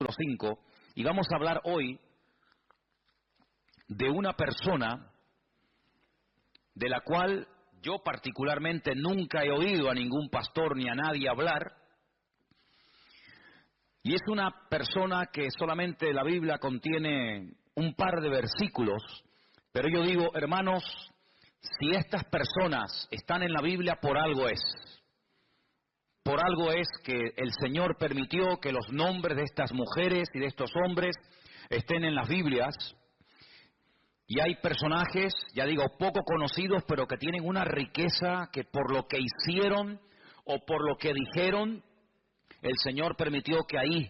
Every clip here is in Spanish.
capítulo 5, y vamos a hablar hoy de una persona de la cual yo particularmente nunca he oído a ningún pastor ni a nadie hablar, y es una persona que solamente la Biblia contiene un par de versículos, pero yo digo, hermanos, si estas personas están en la Biblia, por algo es. Por algo es que el Señor permitió que los nombres de estas mujeres y de estos hombres estén en las Biblias. Y hay personajes, ya digo, poco conocidos, pero que tienen una riqueza que por lo que hicieron o por lo que dijeron, el Señor permitió que ahí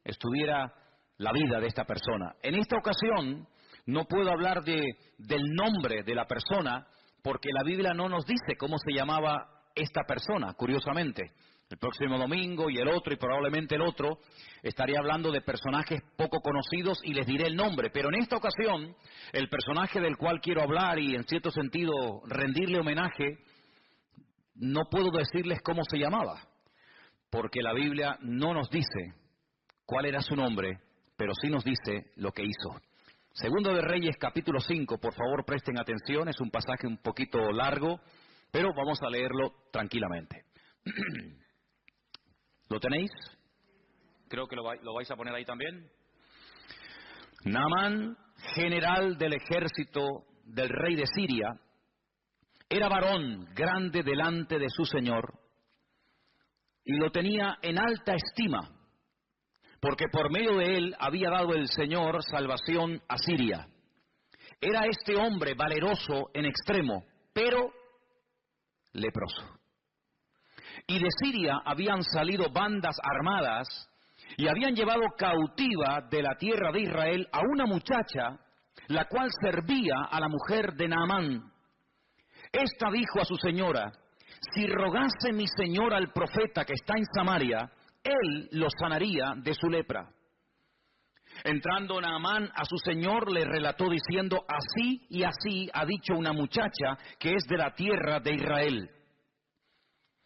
estuviera la vida de esta persona. En esta ocasión no puedo hablar del nombre de la persona, porque la Biblia no nos dice cómo se llamaba esta persona, curiosamente. El próximo domingo y el otro y probablemente el otro estaré hablando de personajes poco conocidos y les diré el nombre. Pero en esta ocasión, el personaje del cual quiero hablar y en cierto sentido rendirle homenaje, no puedo decirles cómo se llamaba, porque la Biblia no nos dice cuál era su nombre, pero sí nos dice lo que hizo. Segundo de Reyes, capítulo 5, por favor presten atención, es un pasaje un poquito largo, pero vamos a leerlo tranquilamente. ¿Lo tenéis? Creo que lo vais a poner ahí también. Naamán, general del ejército del rey de Siria, era varón grande delante de su señor y lo tenía en alta estima, porque por medio de él había dado el Señor salvación a Siria. Era este hombre valeroso en extremo, pero leproso. Y de Siria habían salido bandas armadas y habían llevado cautiva de la tierra de Israel a una muchacha, la cual servía a la mujer de Naamán. Esta dijo a su señora: si rogase mi señor al profeta que está en Samaria, él lo sanaría de su lepra. Entrando Naamán a su señor, le relató diciendo: así y así ha dicho una muchacha que es de la tierra de Israel.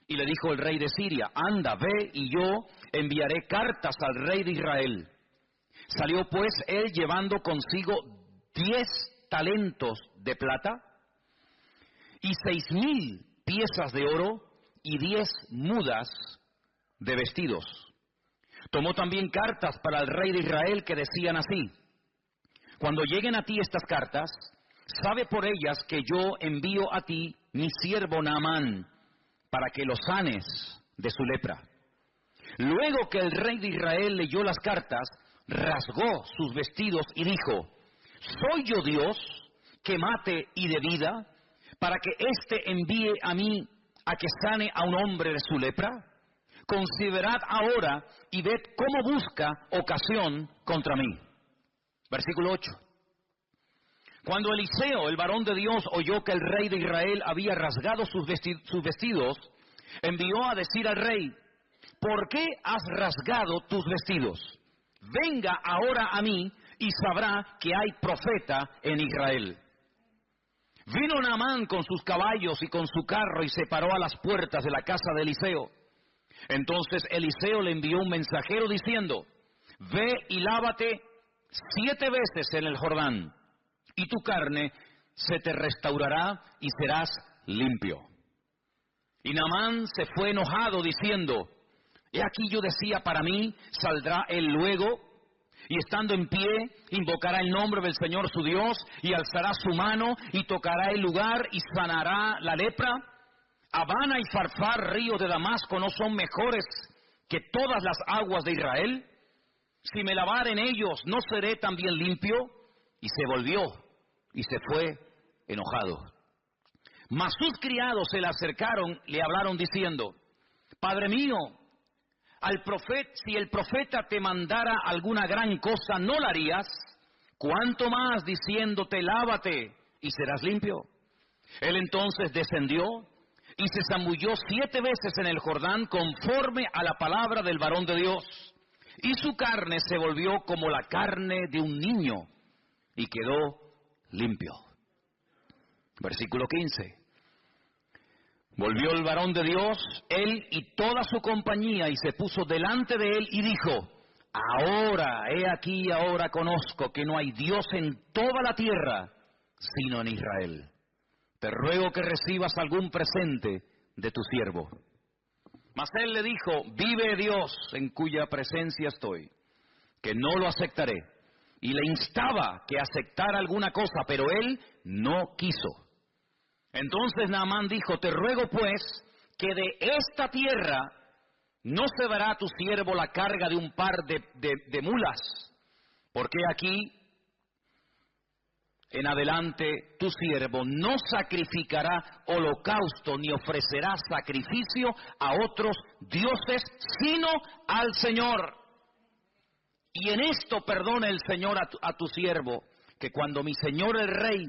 Y le dijo el rey de Siria: anda, ve, y yo enviaré cartas al rey de Israel. Salió pues él llevando consigo 10 talentos de plata y 6,000 piezas de oro y 10 mudas de vestidos. Tomó también cartas para el rey de Israel que decían así: cuando lleguen a ti estas cartas, sabe por ellas que yo envío a ti mi siervo Naamán, para que lo sanes de su lepra. Luego que el rey de Israel leyó las cartas, rasgó sus vestidos y dijo: ¿soy yo Dios que mate y de vida, para que éste envíe a mí a que sane a un hombre de su lepra? Considerad ahora y ved cómo busca ocasión contra mí. Versículo 8. Cuando Eliseo, el varón de Dios, oyó que el rey de Israel había rasgado sus vestidos, envió a decir al rey: ¿por qué has rasgado tus vestidos? Venga ahora a mí y sabrá que hay profeta en Israel. Vino Naamán con sus caballos y con su carro y se paró a las puertas de la casa de Eliseo. Entonces Eliseo le envió un mensajero diciendo: ve y lávate 7 veces en el Jordán, y tu carne se te restaurará y serás limpio. Y Naamán se fue enojado diciendo: he aquí yo decía para mí, saldrá él luego, y estando en pie, invocará el nombre del Señor su Dios, y alzará su mano, y tocará el lugar, y sanará la lepra. Habana y Farfar, ríos de Damasco, ¿no son mejores que todas las aguas de Israel? Si me lavar en ellos, ¿no seré también limpio? Y se volvió, y se fue enojado. Mas sus criados se le acercaron, le hablaron diciendo: Padre mío, si el profeta te mandara alguna gran cosa, ¿no la harías? ¿Cuánto más diciéndote, lávate y serás limpio? Él entonces descendió y se zambulló 7 veces en el Jordán conforme a la palabra del varón de Dios. Y su carne se volvió como la carne de un niño y quedó limpio. Versículo 15. Volvió el varón de Dios, él y toda su compañía, y se puso delante de él y dijo: ahora, he aquí, ahora conozco que no hay Dios en toda la tierra, sino en Israel. Te ruego que recibas algún presente de tu siervo. Mas él le dijo, vive Dios en cuya presencia estoy, que no lo aceptaré. Y le instaba que aceptara alguna cosa, pero él no quiso. Entonces Naamán dijo, te ruego pues que de esta tierra no se dará a tu siervo la carga de un par de mulas, porque aquí en adelante tu siervo no sacrificará holocausto ni ofrecerá sacrificio a otros dioses, sino al Señor. Y en esto perdone el Señor a tu siervo, que cuando mi señor el rey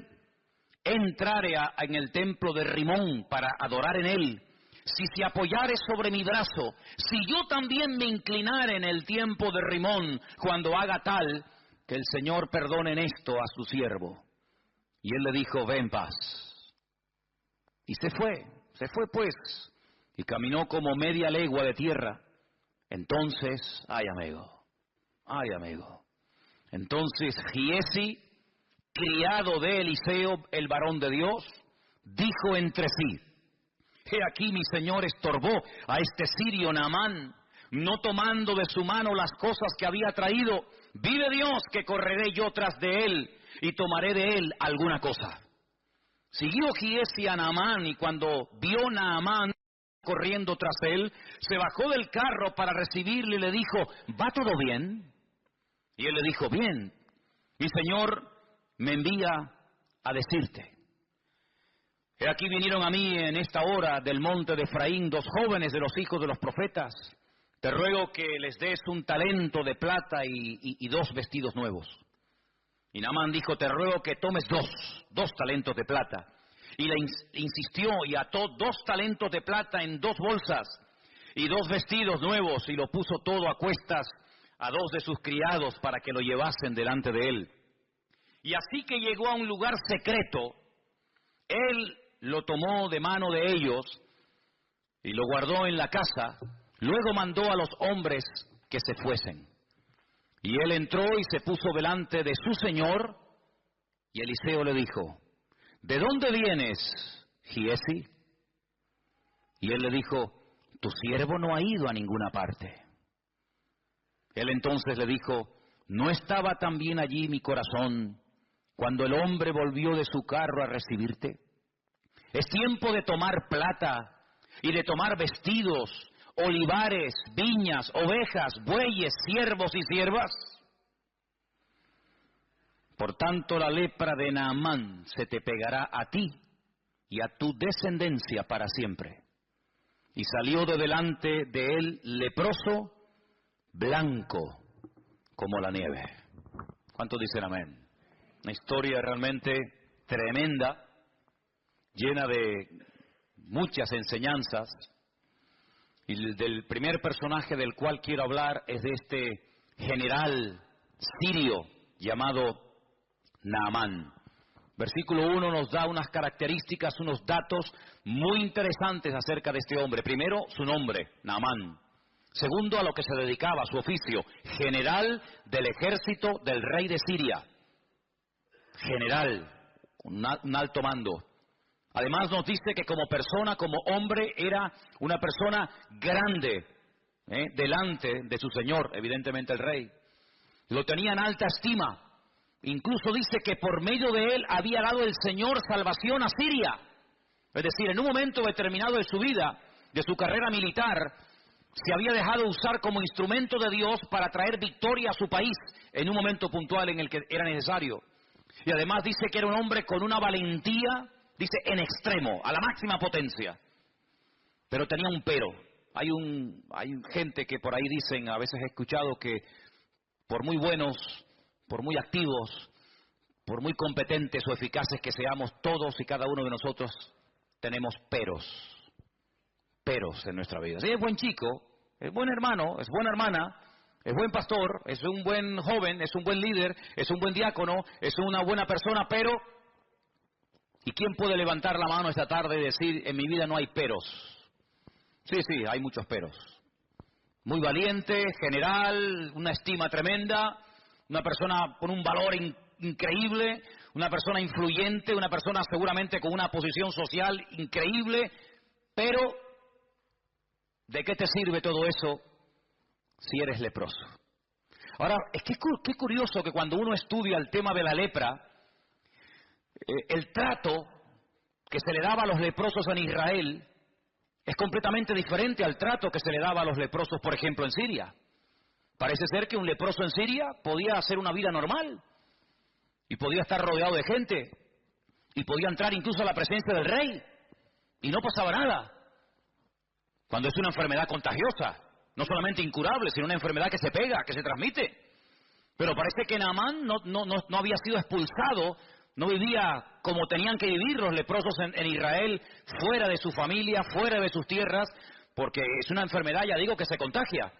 entrare en el templo de Rimón para adorar en él, si se apoyare sobre mi brazo, si yo también me inclinare en el tiempo de Rimón, cuando haga tal, que el Señor perdone en esto a su siervo. Y él le dijo, ve en paz. Y se fue pues, y caminó como media legua de tierra. Entonces, ay amigo, entonces Giesi, criado de Eliseo, el varón de Dios, dijo entre sí, he aquí mi señor estorbó a este sirio Naamán, no tomando de su mano las cosas que había traído. Vive Dios que correré yo tras de él y tomaré de él alguna cosa. Siguió Giesi a Naamán, y cuando vio Naamán corriendo tras él, se bajó del carro para recibirle y le dijo, ¿va todo bien? Y él le dijo, bien, mi señor me envía a decirte. He aquí vinieron a mí en esta hora del monte de Efraín 2 jóvenes de los hijos de los profetas. Te ruego que les des un talento de plata y 2 vestidos nuevos. Y Naamán dijo, te ruego que tomes 2 talentos de plata. Y le insistió y ató 2 talentos de plata en 2 bolsas y 2 vestidos nuevos, y lo puso todo a cuestas a 2 de sus criados para que lo llevasen delante de él. Y así que llegó a un lugar secreto, él lo tomó de mano de ellos y lo guardó en la casa. Luego mandó a los hombres que se fuesen. Y él entró y se puso delante de su señor, y Eliseo le dijo, ¿de dónde vienes, Giesi? Y él le dijo, tu siervo no ha ido a ninguna parte. Él entonces le dijo, ¿no estaba también allí mi corazón cuando el hombre volvió de su carro a recibirte? Es tiempo de tomar plata y de tomar vestidos, olivares, viñas, ovejas, bueyes, siervos y siervas. Por tanto, la lepra de Naamán se te pegará a ti y a tu descendencia para siempre. Y salió de delante de él leproso, blanco como la nieve. ¿Cuántos dicen amén? Una historia realmente tremenda, llena de muchas enseñanzas. Y del primer personaje del cual quiero hablar es de este general sirio llamado Naamán. Versículo 1 nos da unas características, unos datos muy interesantes acerca de este hombre. Primero, su nombre, Naamán. Segundo, a lo que se dedicaba, su oficio, general del ejército del rey de Siria. General, un alto mando. Además nos dice que como persona, como hombre, era una persona grande, delante de su señor, evidentemente el rey. Lo tenía en alta estima. Incluso dice que por medio de él había dado el Señor salvación a Siria. Es decir, en un momento determinado de su vida, de su carrera militar, se había dejado usar como instrumento de Dios para traer victoria a su país en un momento puntual en el que era necesario. Y además dice que era un hombre con una valentía, dice, en extremo, a la máxima potencia. Pero tenía un pero. Hay gente que por ahí dicen, a veces he escuchado que por muy buenos, por muy activos, por muy competentes o eficaces que seamos, todos y cada uno de nosotros tenemos peros en nuestra vida. Sí, es buen chico, es buen hermano, es buena hermana, es buen pastor, es un buen joven, es un buen líder, es un buen diácono, es una buena persona, pero ¿y quién puede levantar la mano esta tarde y decir, en mi vida no hay peros? Sí, hay muchos peros. muy valiente, general, una estima tremenda, una persona con un valor increíble, una persona influyente, una persona seguramente con una posición social increíble, pero ¿de qué te sirve todo eso si eres leproso? Ahora, es que qué curioso que cuando uno estudia el tema de la lepra, el trato que se le daba a los leprosos en Israel es completamente diferente al trato que se le daba a los leprosos, por ejemplo, en Siria. Parece ser que un leproso en Siria podía hacer una vida normal y podía estar rodeado de gente y podía entrar incluso a la presencia del rey y no pasaba nada. Cuando es una enfermedad contagiosa, no solamente incurable, sino una enfermedad que se pega, que se transmite. Pero parece que Naamán no había sido expulsado, no vivía como tenían que vivir los leprosos en Israel, fuera de su familia, fuera de sus tierras, porque es una enfermedad, ya digo, que se contagia.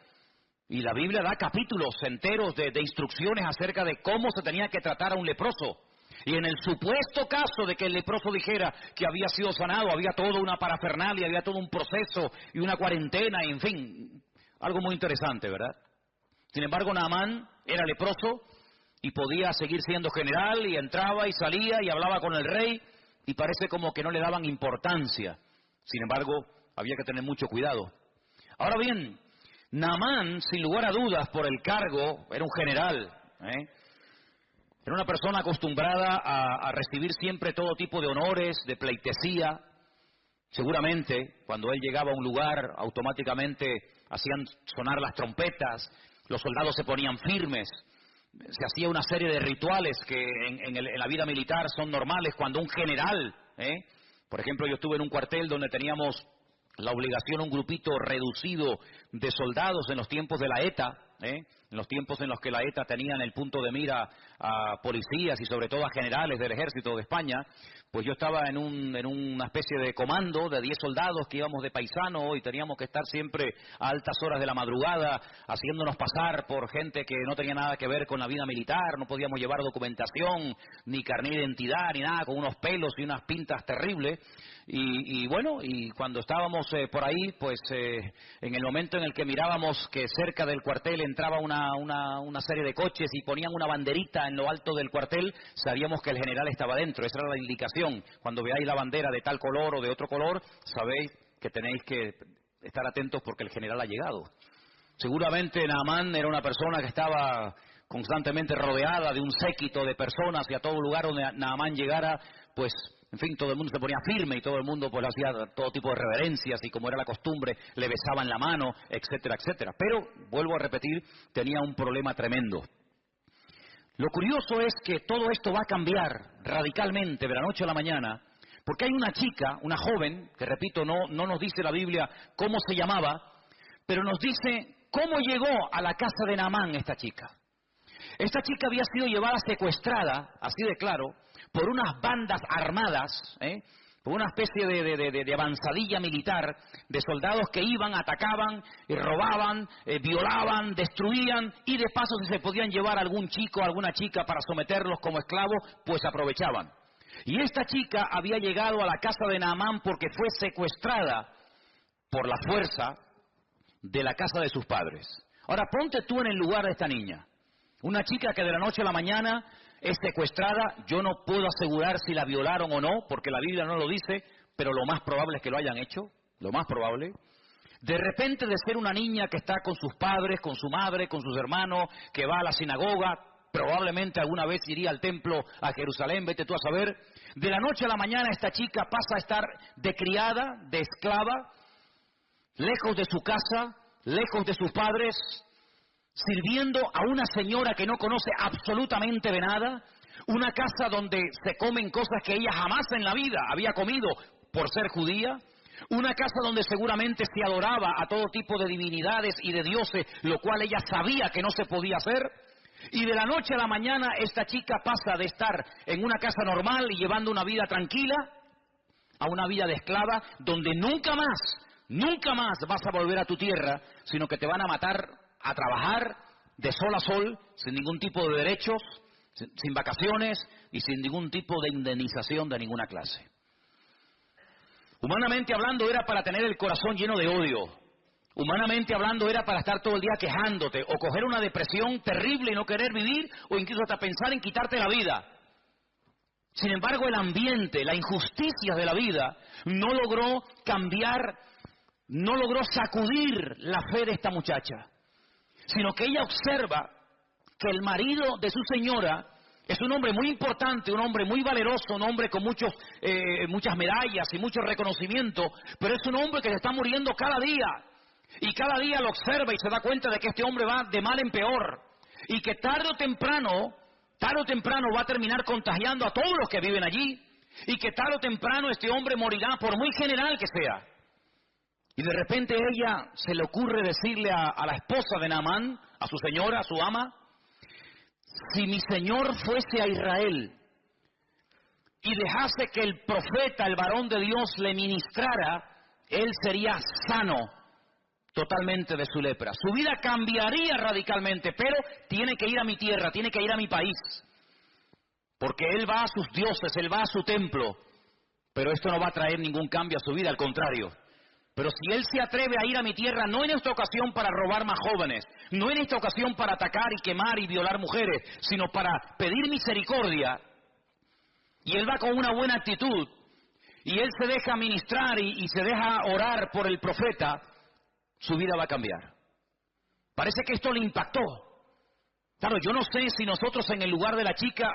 Y la Biblia da capítulos enteros de instrucciones acerca de cómo se tenía que tratar a un leproso. Y en el supuesto caso de que el leproso dijera que había sido sanado, había toda una parafernalia, había todo un proceso y una cuarentena, y en fin, algo muy interesante, ¿verdad? Sin embargo, Naamán era leproso y podía seguir siendo general y entraba y salía y hablaba con el rey y parece como que no le daban importancia. Sin embargo, había que tener mucho cuidado. Ahora bien, Naamán, sin lugar a dudas, por el cargo, era un general, Era una persona acostumbrada a recibir siempre todo tipo de honores, de pleitesía. Seguramente, cuando él llegaba a un lugar, automáticamente hacían sonar las trompetas, los soldados se ponían firmes, se hacía una serie de rituales que en la vida militar son normales cuando un general, por ejemplo, yo estuve en un cuartel donde teníamos la obligación, un grupito reducido de soldados en los tiempos de la ETA, en los tiempos en los que la ETA tenía en el punto de mira a policías y sobre todo a generales del ejército de España. Pues yo estaba en una especie de comando de 10 soldados que íbamos de paisano y teníamos que estar siempre a altas horas de la madrugada haciéndonos pasar por gente que no tenía nada que ver con la vida militar, no podíamos llevar documentación, ni carnet de identidad, ni nada, con unos pelos y unas pintas terribles. Y bueno, y cuando estábamos por ahí, pues en el momento en el que mirábamos que cerca del cuartel entraba una serie de coches y ponían una banderita en lo alto del cuartel, sabíamos que el general estaba dentro. Esa era la indicación. Cuando veáis la bandera de tal color o de otro color, sabéis que tenéis que estar atentos porque el general ha llegado. Seguramente Naamán era una persona que estaba constantemente rodeada de un séquito de personas y a todo lugar donde Naamán llegara, pues en fin, todo el mundo se ponía firme y todo el mundo pues hacía todo tipo de reverencias y como era la costumbre, le besaban la mano, etcétera, etcétera. Pero, vuelvo a repetir, tenía un problema tremendo. Lo curioso es que todo esto va a cambiar radicalmente de la noche a la mañana, porque hay una chica, una joven, que repito, no nos dice la Biblia cómo se llamaba, pero nos dice cómo llegó a la casa de Naamán esta chica. Esta chica había sido llevada secuestrada, así de claro, por unas bandas armadas, por una especie de avanzadilla militar, de soldados que iban, atacaban, robaban, violaban, destruían, y de paso si se podían llevar a algún chico o alguna chica para someterlos como esclavos, pues aprovechaban. Y esta chica había llegado a la casa de Naamán porque fue secuestrada por la fuerza de la casa de sus padres. Ahora ponte tú en el lugar de esta niña. Una chica que de la noche a la mañana es secuestrada, yo no puedo asegurar si la violaron o no, porque la Biblia no lo dice, pero lo más probable es que lo hayan hecho, lo más probable. De repente de ser una niña que está con sus padres, con su madre, con sus hermanos, que va a la sinagoga, probablemente alguna vez iría al templo a Jerusalén, vete tú a saber. De la noche a la mañana esta chica pasa a estar de criada, de esclava, lejos de su casa, lejos de sus padres, sirviendo a una señora que no conoce absolutamente de nada, una casa donde se comen cosas que ella jamás en la vida había comido por ser judía, una casa donde seguramente se adoraba a todo tipo de divinidades y de dioses, lo cual ella sabía que no se podía hacer, y de la noche a la mañana esta chica pasa de estar en una casa normal y llevando una vida tranquila a una vida de esclava donde nunca más vas a volver a tu tierra, sino que te van a matar a trabajar de sol a sol, sin ningún tipo de derechos, sin vacaciones y sin ningún tipo de indemnización de ninguna clase. Humanamente hablando, era para tener el corazón lleno de odio. Humanamente hablando era para estar todo el día quejándote o coger una depresión terrible y no querer vivir o incluso hasta pensar en quitarte la vida. Sin embargo, el ambiente, la injusticia de la vida no logró cambiar, no logró sacudir la fe de esta muchacha, sino que ella observa que el marido de su señora es un hombre muy importante, un hombre muy valeroso, un hombre con muchas medallas y mucho reconocimiento, pero es un hombre que se está muriendo cada día. Y cada día lo observa y se da cuenta de que este hombre va de mal en peor. Y que tarde o temprano va a terminar contagiando a todos los que viven allí. Y que tarde o temprano este hombre morirá, por muy general que sea. Y de repente ella se le ocurre decirle a la esposa de Naamán, a su señora, a su ama: si mi señor fuese a Israel y dejase que el profeta, el varón de Dios, le ministrara, él sería sano totalmente de su lepra. Su vida cambiaría radicalmente, pero tiene que ir a mi tierra, tiene que ir a mi país. Porque él va a sus dioses, él va a su templo. Pero esto no va a traer ningún cambio a su vida, al contrario. Pero si él se atreve a ir a mi tierra, no en esta ocasión para robar más jóvenes, no en esta ocasión para atacar y quemar y violar mujeres, sino para pedir misericordia, y él va con una buena actitud, y él se deja ministrar y se deja orar por el profeta, su vida va a cambiar. Parece que esto le impactó. Claro, yo no sé si nosotros en el lugar de la chica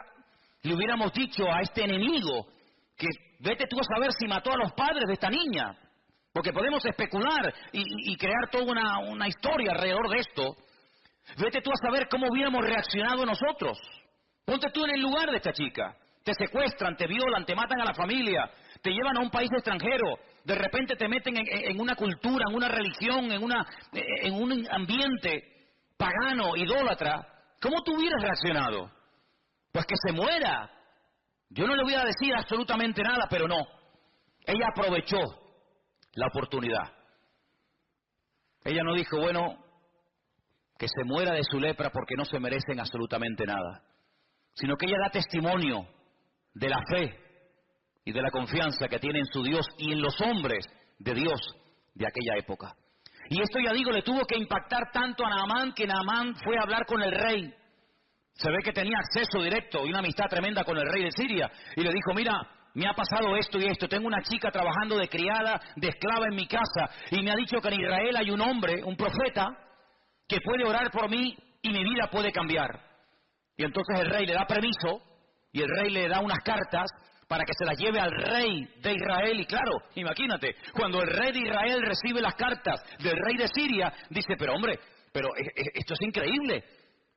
le hubiéramos dicho a este enemigo que vete tú a saber si mató a los padres de esta niña, porque podemos especular y crear toda una historia alrededor de esto. Vete tú a saber cómo hubiéramos reaccionado nosotros. Ponte tú en el lugar de esta chica. Te secuestran, te violan, te matan a la familia, te llevan a un país extranjero, de repente te meten en una cultura, en una religión, en un ambiente pagano, idólatra. ¿Cómo tú hubieras reaccionado? Pues que se muera. Yo no le voy a decir absolutamente nada, pero no. Ella aprovechó la oportunidad. Ella no dijo, bueno, que se muera de su lepra porque no se merecen absolutamente nada, sino que ella da testimonio de la fe y de la confianza que tiene en su Dios y en los hombres de Dios de aquella época. Y esto, ya digo, le tuvo que impactar tanto a Naamán que Naamán fue a hablar con el rey. Se ve que tenía acceso directo y una amistad tremenda con el rey de Siria. Y le dijo, mira, me ha pasado esto y esto. Tengo una chica trabajando de criada, de esclava en mi casa. Y me ha dicho que en Israel hay un hombre, un profeta, que puede orar por mí y mi vida puede cambiar. Y entonces el rey le da permiso y el rey le da unas cartas para que se las lleve al rey de Israel. Y claro, imagínate, cuando el rey de Israel recibe las cartas del rey de Siria, dice, pero hombre, esto es increíble.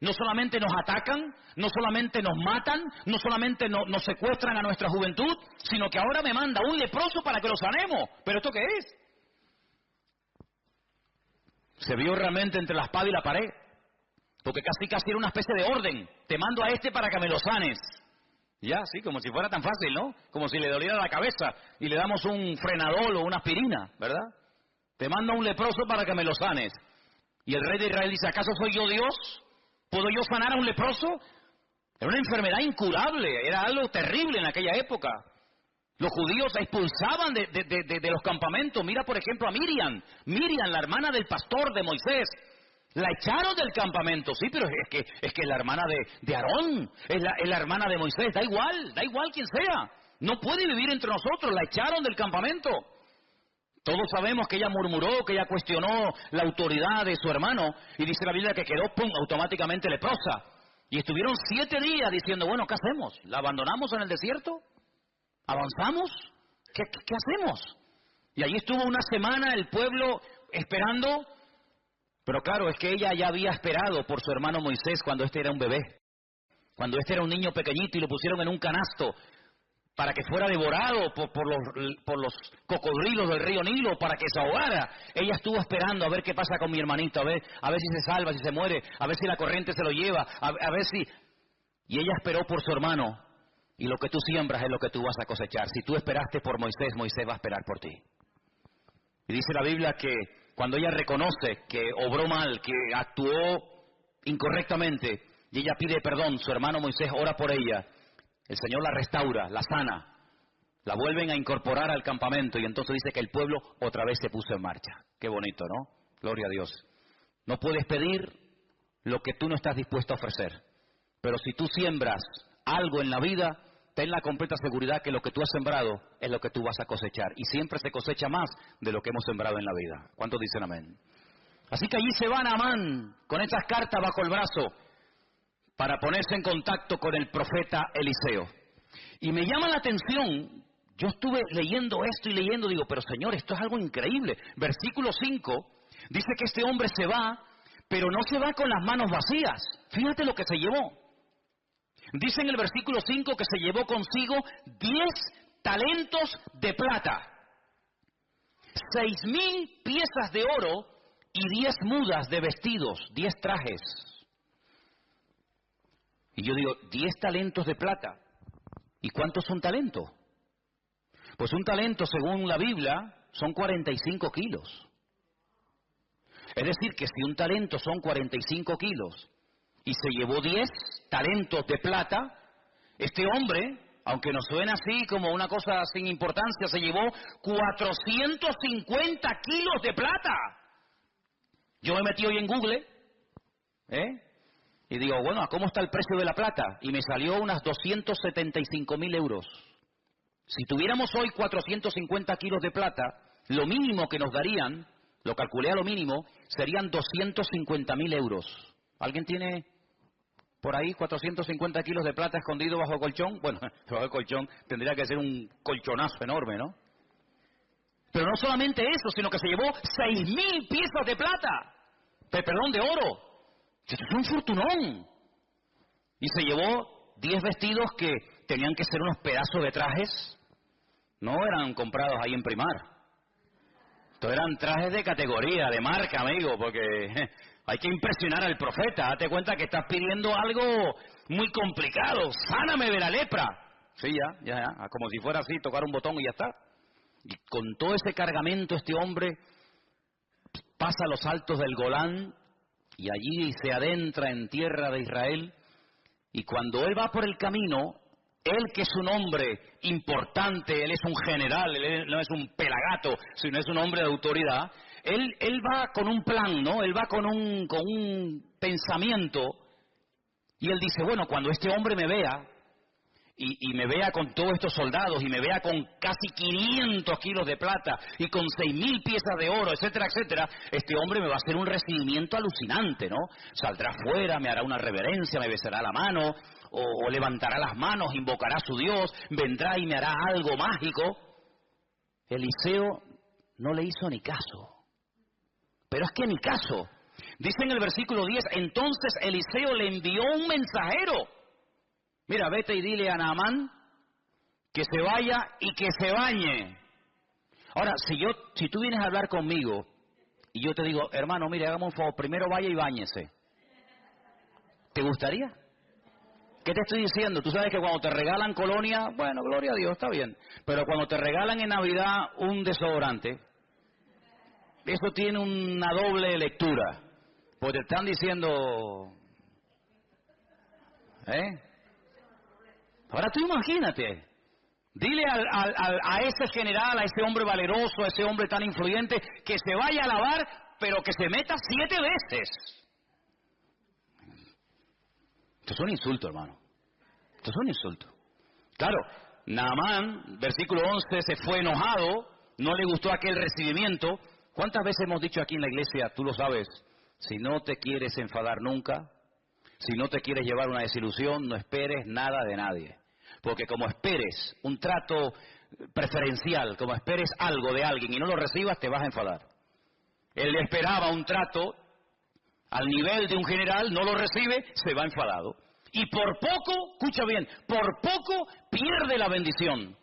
No solamente nos atacan, no solamente nos matan, no solamente nos secuestran a nuestra juventud, sino que ahora me manda un leproso para que lo sanemos. ¿Pero esto qué es? Se vio realmente entre la espada y la pared, porque casi era una especie de orden. Te mando a este para que me lo sanes. Ya, sí, como si fuera tan fácil, ¿no? Como si le doliera la cabeza y le damos un frenadol o una aspirina, ¿verdad? Te mando a un leproso para que me lo sanes. Y el rey de Israel dice, ¿acaso soy yo Dios? ¿Puedo yo sanar a un leproso? Era una enfermedad incurable, era algo terrible en aquella época. Los judíos expulsaban de los campamentos. Mira, por ejemplo, a Miriam, la hermana del pastor de Moisés. La echaron del campamento, sí, pero es que la hermana de Aarón, es la hermana de Moisés, da igual quien sea. No puede vivir entre nosotros, la echaron del campamento. Todos sabemos que ella murmuró, que ella cuestionó la autoridad de su hermano, y dice la Biblia que quedó, automáticamente leprosa. Y estuvieron 7 días diciendo, bueno, ¿qué hacemos? ¿La abandonamos en el desierto? ¿Avanzamos? ¿Qué hacemos? Y allí estuvo una semana el pueblo esperando, pero claro, es que ella ya había esperado por su hermano Moisés cuando este era un bebé, cuando este era un niño pequeñito y lo pusieron en un canasto para que fuera devorado por los cocodrilos del río Nilo, para que se ahogara. Ella estuvo esperando a ver qué pasa con mi hermanito, a ver si se salva, si se muere, a ver si la corriente se lo lleva, a ver si... Y ella esperó por su hermano, y lo que tú siembras es lo que tú vas a cosechar. Si tú esperaste por Moisés, Moisés va a esperar por ti. Y dice la Biblia que cuando ella reconoce que obró mal, que actuó incorrectamente, y ella pide perdón, su hermano Moisés ora por ella, el Señor la restaura, la sana, la vuelven a incorporar al campamento, y entonces dice que el pueblo otra vez se puso en marcha. Qué bonito, ¿no? Gloria a Dios. No puedes pedir lo que tú no estás dispuesto a ofrecer. Pero si tú siembras algo en la vida, ten la completa seguridad que lo que tú has sembrado es lo que tú vas a cosechar. Y siempre se cosecha más de lo que hemos sembrado en la vida. ¿Cuántos dicen amén? Así que allí se va Naamán con esas cartas bajo el brazo para ponerse en contacto con el profeta Eliseo. Y me llama la atención, yo estuve leyendo esto y leyendo, digo, pero Señor, esto es algo increíble. Versículo 5 dice que este hombre se va, pero no se va con las manos vacías. Fíjate lo que se llevó. Dice en el versículo 5 que se llevó consigo 10 talentos de plata, 6,000 piezas de oro y 10 mudas de vestidos, 10 trajes. Y yo digo, 10 talentos de plata. ¿Y cuántos son talentos? Pues un talento, según la Biblia, son 45 kilos. Es decir, que si un talento son 45 kilos y se llevó 10 talentos de plata, este hombre, aunque nos suena así como una cosa sin importancia, se llevó 450 kilos de plata. Yo me metí hoy en Google, y digo, bueno, ¿cómo está el precio de la plata? Y me salió unas 275.000 euros. Si tuviéramos hoy 450 kilos de plata, lo mínimo que nos darían, lo calculé a lo mínimo, serían 250.000 euros. ¿Alguien tiene por ahí 450 kilos de plata escondido bajo el colchón? Bueno, bajo el colchón tendría que ser un colchonazo enorme, ¿no? Pero no solamente eso, sino que se llevó 6,000 piezas de plata, de oro. Esto es un fortunón. Y se llevó 10 vestidos que tenían que ser unos pedazos de trajes. No eran comprados ahí en Primar. Estos eran trajes de categoría, de marca, amigo, porque hay que impresionar al profeta. Date cuenta que estás pidiendo algo muy complicado. Sáname de la lepra. Sí, ya, como si fuera así, tocar un botón y ya está. Y con todo ese cargamento este hombre pasa los altos del Golán y allí se adentra en tierra de Israel. Y cuando él va por el camino, él que es un hombre importante, él es un general, él no es un pelagato, sino es un hombre de autoridad, él va con un plan, ¿no? Él va con un pensamiento y él dice, bueno, cuando este hombre me vea y me vea con todos estos soldados y me vea con casi 500 kilos de plata y con 6,000 piezas de oro, etcétera, etcétera, este hombre me va a hacer un recibimiento alucinante, ¿no? Saldrá afuera, me hará una reverencia, me besará la mano, o levantará las manos, invocará a su Dios, vendrá y me hará algo mágico. Eliseo no le hizo ni caso. Pero es que ni caso. Dice en el versículo 10, entonces Eliseo le envió un mensajero. Mira, vete y dile a Naamán que se vaya y que se bañe. Ahora, si tú vienes a hablar conmigo y yo te digo, hermano, mire, hagamos un favor, primero vaya y báñese, ¿te gustaría? ¿Qué te estoy diciendo? Tú sabes que cuando te regalan colonia, bueno, gloria a Dios, está bien. Pero cuando te regalan en Navidad un desodorante, eso tiene una doble lectura. Porque te están diciendo, Ahora tú imagínate, dile a ese general, a ese hombre valeroso, a ese hombre tan influyente, que se vaya a lavar, pero que se meta 7 veces. Esto es un insulto, hermano. Esto es un insulto. Claro, Naamán, versículo 11, se fue enojado, no le gustó aquel recibimiento. ¿Cuántas veces hemos dicho aquí en la iglesia, tú lo sabes, si no te quieres enfadar nunca, si no te quieres llevar una desilusión, no esperes nada de nadie? Porque como esperes un trato preferencial, como esperes algo de alguien y no lo recibas, te vas a enfadar. Él esperaba un trato al nivel de un general, no lo recibe, se va enfadado. Y por poco, escucha bien, por poco pierde la bendición.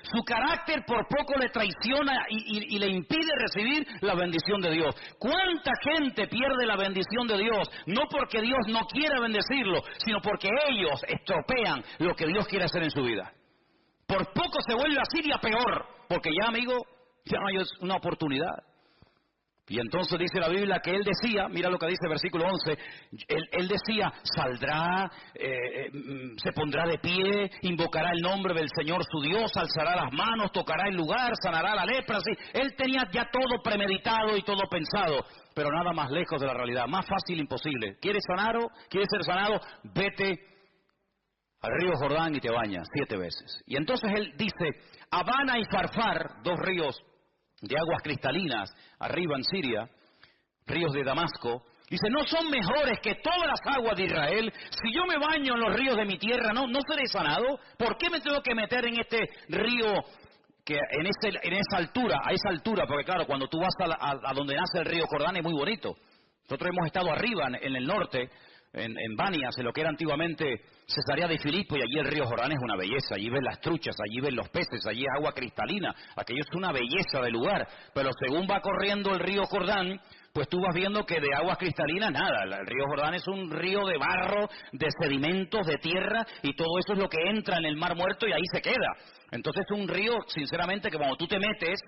Su carácter por poco le traiciona y le impide recibir la bendición de Dios. ¿Cuánta gente pierde la bendición de Dios? No porque Dios no quiera bendecirlo, sino porque ellos estropean lo que Dios quiere hacer en su vida. Por poco se vuelve a Siria peor, porque ya, amigo, ya no hay una oportunidad. Y entonces dice la Biblia que él decía, mira lo que dice el versículo 11, él decía, saldrá, se pondrá de pie, invocará el nombre del Señor su Dios, alzará las manos, tocará el lugar, sanará la lepra. ¿Sí? Él tenía ya todo premeditado y todo pensado, pero nada más lejos de la realidad, más fácil imposible. ¿Quieres ser sanado? Vete al río Jordán y te bañas 7 veces. Y entonces él dice, Abana y Farfar, 2 ríos de aguas cristalinas, arriba en Siria, ríos de Damasco, dice, ¿no son mejores que todas las aguas de Israel? Si yo me baño en los ríos de mi tierra, ¿no seré sanado? ¿Por qué me tengo que meter en este río que en esa altura, a esa altura? Porque claro, cuando tú vas a donde nace el río Jordán es muy bonito. Nosotros hemos estado arriba, en el norte, en Banias, en lo que era antiguamente Cesarea de Filipo, y allí el río Jordán es una belleza. Allí ves las truchas, allí ves los peces, allí es agua cristalina. Aquello es una belleza de lugar. Pero según va corriendo el río Jordán, pues tú vas viendo que de aguas cristalinas nada. El río Jordán es un río de barro, de sedimentos, de tierra, y todo eso es lo que entra en el Mar Muerto y ahí se queda. Entonces es un río, sinceramente, que cuando tú te metes,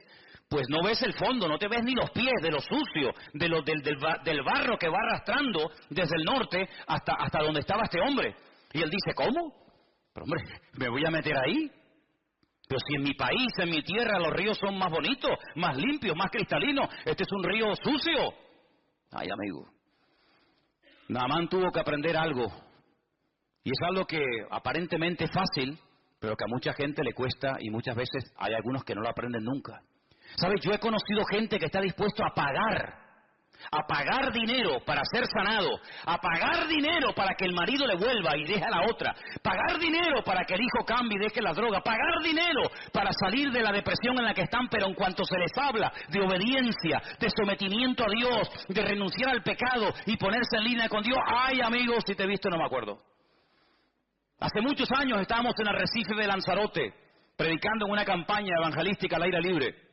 pues no ves el fondo, no te ves ni los pies de lo sucio, del barro que va arrastrando desde el norte hasta donde estaba este hombre. Y él dice, ¿cómo? Pero hombre, ¿me voy a meter ahí? Pero si en mi país, en mi tierra, los ríos son más bonitos, más limpios, más cristalinos, este es un río sucio. Ay, amigo, Naamán tuvo que aprender algo. Y es algo que aparentemente es fácil, pero que a mucha gente le cuesta, y muchas veces hay algunos que no lo aprenden nunca. ¿Sabes? Yo he conocido gente que está dispuesto a pagar dinero para ser sanado, a pagar dinero para que el marido le vuelva y deje a la otra, pagar dinero para que el hijo cambie y deje la droga, pagar dinero para salir de la depresión en la que están, pero en cuanto se les habla de obediencia, de sometimiento a Dios, de renunciar al pecado y ponerse en línea con Dios, ay amigos, si te he visto no me acuerdo. Hace muchos años estábamos en Arrecife de Lanzarote, predicando en una campaña evangelística al aire libre.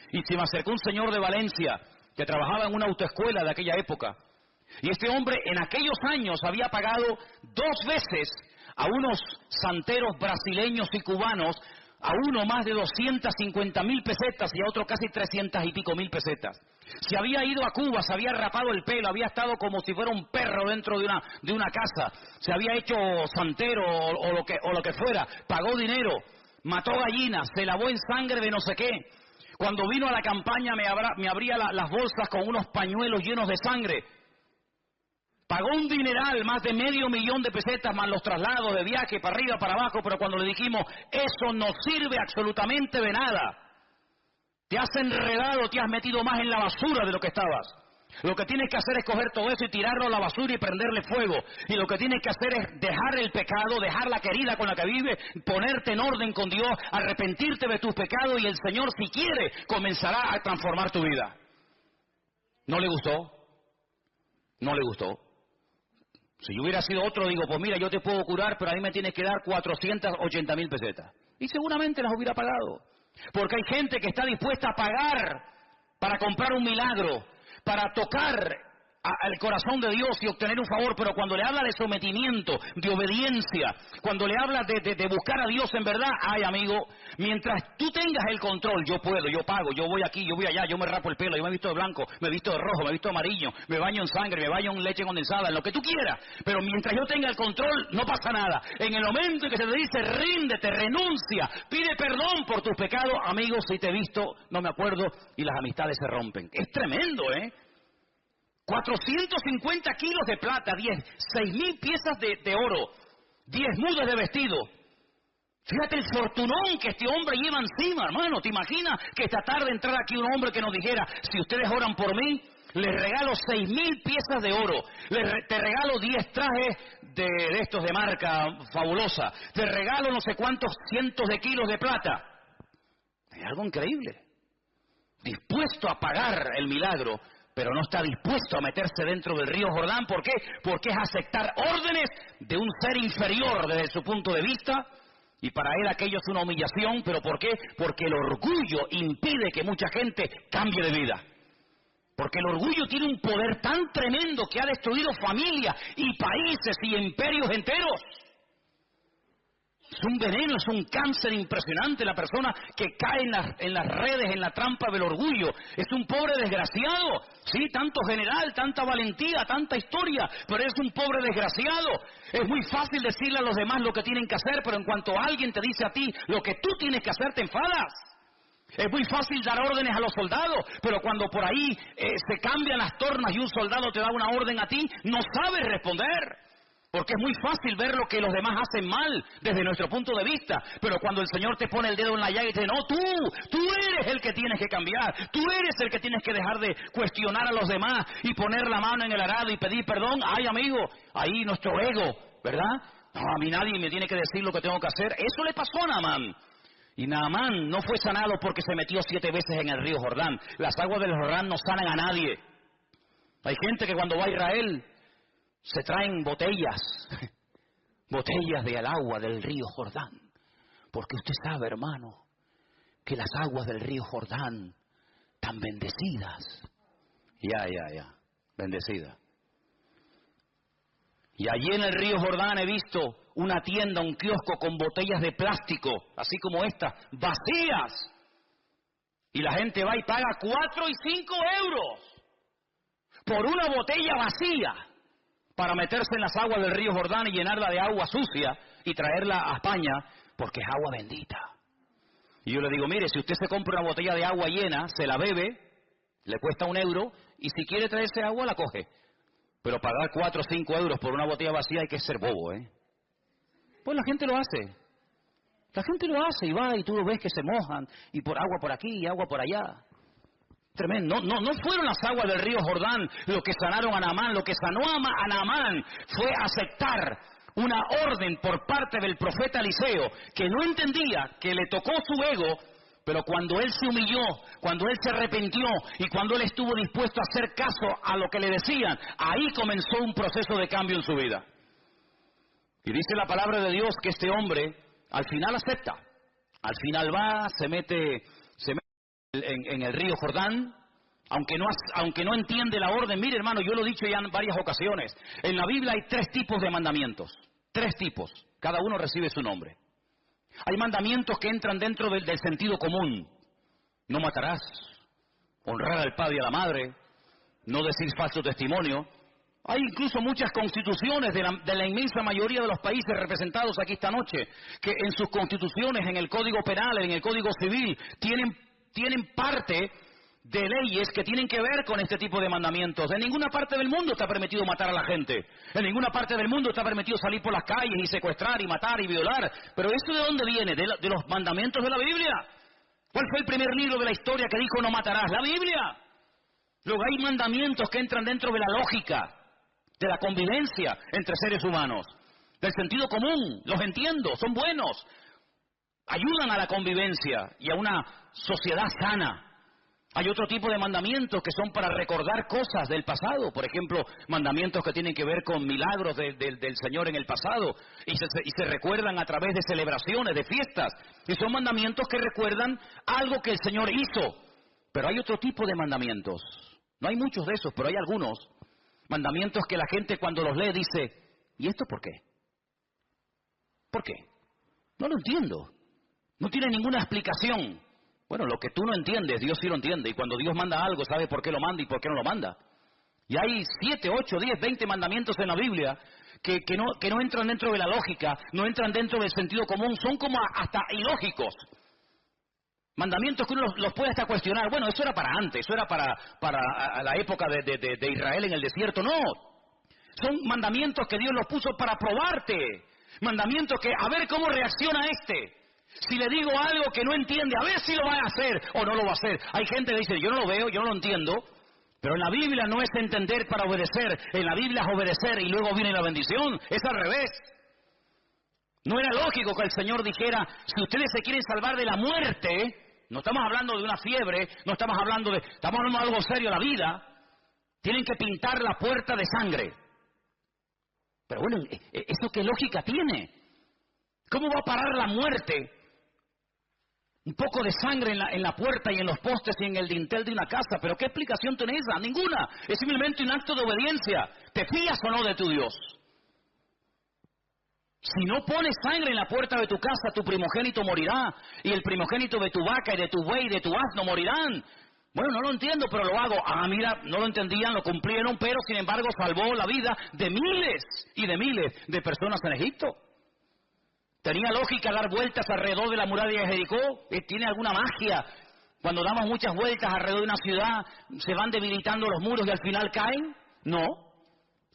Y se me acercó un señor de Valencia que trabajaba en una autoescuela de aquella época. Y este hombre en aquellos años había pagado 2 veces a unos santeros brasileños y cubanos, a uno más de 250.000 pesetas y a otro casi 300 y pico mil pesetas. Se había ido a Cuba, se había rapado el pelo, había estado como si fuera un perro dentro de una casa, se había hecho santero o lo que fuera, pagó dinero, mató gallinas, se lavó en sangre de no sé qué. Cuando vino a la campaña me abría las bolsas con unos pañuelos llenos de sangre. Pagó un dineral, más de $500,000 de pesetas, más los traslados de viaje para arriba, para abajo, pero cuando le dijimos, eso no sirve absolutamente de nada. Te has enredado, te has metido más en la basura de lo que estabas. Lo que tienes que hacer es coger todo eso y tirarlo a la basura y prenderle fuego. Y lo que tienes que hacer es dejar el pecado, dejar la querida con la que vives, ponerte en orden con Dios, arrepentirte de tus pecados y el Señor, si quiere, comenzará a transformar tu vida. ¿No le gustó? No le gustó. Si yo hubiera sido otro, digo, pues mira, yo te puedo curar, pero a mí me tienes que dar 480.000 pesetas. Y seguramente las hubiera pagado. Porque hay gente que está dispuesta a pagar para comprar un milagro, para tocar al corazón de Dios y obtener un favor, pero cuando le habla de sometimiento, de obediencia, cuando le habla de buscar a Dios en verdad, ay amigo, mientras tú tengas el control, yo puedo, yo pago, yo voy aquí, yo voy allá, yo me rapo el pelo, yo me he visto de blanco, me he visto de rojo, me he visto de amarillo, me baño en sangre, me baño en leche condensada, en lo que tú quieras, pero mientras yo tenga el control, no pasa nada. En el momento en que se te dice, ríndete, renuncia, pide perdón por tus pecados, amigos, si te he visto, no me acuerdo, y las amistades se rompen. Es tremendo, 450 kilos de plata, 6.000 piezas de oro, 10 mudas de vestido. Fíjate el fortunón que este hombre lleva encima, hermano. ¿Te imaginas que esta tarde entrara aquí un hombre que nos dijera, si ustedes oran por mí, les regalo 6.000 piezas de oro, te regalo 10 trajes de estos de marca fabulosa, te regalo no sé cuántos cientos de kilos de plata? Es algo increíble. Dispuesto a pagar el milagro, pero no está dispuesto a meterse dentro del río Jordán. ¿Por qué? Porque es aceptar órdenes de un ser inferior desde su punto de vista, y para él aquello es una humillación. ¿Pero por qué? Porque el orgullo impide que mucha gente cambie de vida. Porque el orgullo tiene un poder tan tremendo que ha destruido familias y países y imperios enteros. Es un veneno, es un cáncer impresionante la persona que cae en las redes, en la trampa del orgullo. Es un pobre desgraciado. Sí, tanto general, tanta valentía, tanta historia, pero es un pobre desgraciado. Es muy fácil decirle a los demás lo que tienen que hacer, pero en cuanto alguien te dice a ti lo que tú tienes que hacer, te enfadas. Es muy fácil dar órdenes a los soldados, pero cuando por ahí se cambian las tornas y un soldado te da una orden a ti, no sabes responder. Porque es muy fácil ver lo que los demás hacen mal desde nuestro punto de vista. Pero cuando el Señor te pone el dedo en la llaga y te dice, no, tú eres el que tienes que cambiar. Tú eres el que tienes que dejar de cuestionar a los demás y poner la mano en el arado y pedir perdón. Ay, amigo, ahí nuestro ego, ¿verdad? No, a mí nadie me tiene que decir lo que tengo que hacer. Eso le pasó a Naamán. Y Naamán no fue sanado porque se metió 7 veces en el río Jordán. Las aguas del Jordán no sanan a nadie. Hay gente que cuando va a Israel se traen botellas del agua del río Jordán. Porque usted sabe, hermano, que las aguas del río Jordán están bendecidas. Ya, bendecidas. Y allí en el río Jordán he visto una tienda, un kiosco con botellas de plástico, así como esta, vacías. Y la gente va y paga 4 y 5 euros por una botella vacía, para meterse en las aguas del río Jordán y llenarla de agua sucia y traerla a España, porque es agua bendita. Y yo le digo, mire, si usted se compra una botella de agua llena, se la bebe, le cuesta 1 euro, y si quiere traerse agua, la coge. Pero pagar 4 o 5 euros por una botella vacía hay que ser bobo, ¿eh? Pues la gente lo hace. La gente lo hace y va y tú lo ves que se mojan, y por agua por aquí y agua por allá. Tremendo. No fueron las aguas del río Jordán lo que sanaron a Naamán. Lo que sanó a Naamán fue aceptar una orden por parte del profeta Eliseo, que no entendía, que le tocó su ego, pero cuando él se humilló, cuando él se arrepintió y cuando él estuvo dispuesto a hacer caso a lo que le decían, ahí comenzó un proceso de cambio en su vida. Y dice la palabra de Dios que este hombre al final acepta. Al final va, se mete en el río Jordán, aunque no entiende la orden. Mire, hermano, yo lo he dicho ya en varias ocasiones. En la Biblia hay 3 tipos de mandamientos. 3 tipos. Cada uno recibe su nombre. Hay mandamientos que entran dentro del sentido común. No matarás. Honrar al padre y a la madre. No decir falso testimonio. Hay incluso muchas constituciones de la inmensa mayoría de los países representados aquí esta noche, que en sus constituciones, en el Código Penal, en el Código Civil, tienen parte de leyes que tienen que ver con este tipo de mandamientos. En ninguna parte del mundo está permitido matar a la gente. En ninguna parte del mundo está permitido salir por las calles y secuestrar y matar y violar. Pero ¿eso de dónde viene? De los mandamientos de la Biblia. ¿Cuál fue el primer libro de la historia que dijo no matarás? La Biblia. Luego hay mandamientos que entran dentro de la lógica, de la convivencia entre seres humanos, del sentido común. Los entiendo, son buenos. Ayudan a la convivencia y a una sociedad sana. Hay otro tipo de mandamientos que son para recordar cosas del pasado. Por ejemplo, mandamientos que tienen que ver con milagros del Señor en el pasado. Y se recuerdan a través de celebraciones, de fiestas. Y son mandamientos que recuerdan algo que el Señor hizo. Pero hay otro tipo de mandamientos. No hay muchos de esos, pero hay algunos. Mandamientos que la gente cuando los lee dice, ¿y esto por qué? ¿Por qué? No lo entiendo. No tiene ninguna explicación. Bueno, lo que tú no entiendes, Dios sí lo entiende. Y cuando Dios manda algo, sabe por qué lo manda y por qué no lo manda. Y hay 7, 8, 10, 20 mandamientos en la Biblia que no entran dentro de la lógica, no entran dentro del sentido común, son como hasta ilógicos. Mandamientos que uno los puede hasta cuestionar. Bueno, eso era para antes, eso era para la época de Israel en el desierto. No, son mandamientos que Dios los puso para probarte. Mandamientos que, a ver cómo reacciona este. Si le digo algo que no entiende, a ver si lo va a hacer o no lo va a hacer. Hay gente que dice, yo no lo veo, yo no lo entiendo. Pero en la Biblia no es entender para obedecer. En la Biblia es obedecer y luego viene la bendición. Es al revés. No era lógico que el Señor dijera, si ustedes se quieren salvar de la muerte, no estamos hablando de una fiebre, estamos hablando de algo serio, la vida, tienen que pintar la puerta de sangre. Pero bueno, ¿eso qué lógica tiene? ¿Cómo va a parar la muerte? Un poco de sangre en la puerta y en los postes y en el dintel de una casa. ¿Pero qué explicación tiene esa? Ninguna. Es simplemente un acto de obediencia. ¿Te fías o no de tu Dios? Si no pones sangre en la puerta de tu casa, tu primogénito morirá, y el primogénito de tu vaca y de tu buey y de tu asno morirán. Bueno, no lo entiendo, pero lo hago. Ah, mira, no lo entendían, lo cumplieron, pero sin embargo salvó la vida de miles y de miles de personas en Egipto. ¿Tenía lógica dar vueltas alrededor de la muralla de Jericó? ¿Tiene alguna magia? Cuando damos muchas vueltas alrededor de una ciudad, ¿se van debilitando los muros y al final caen? No.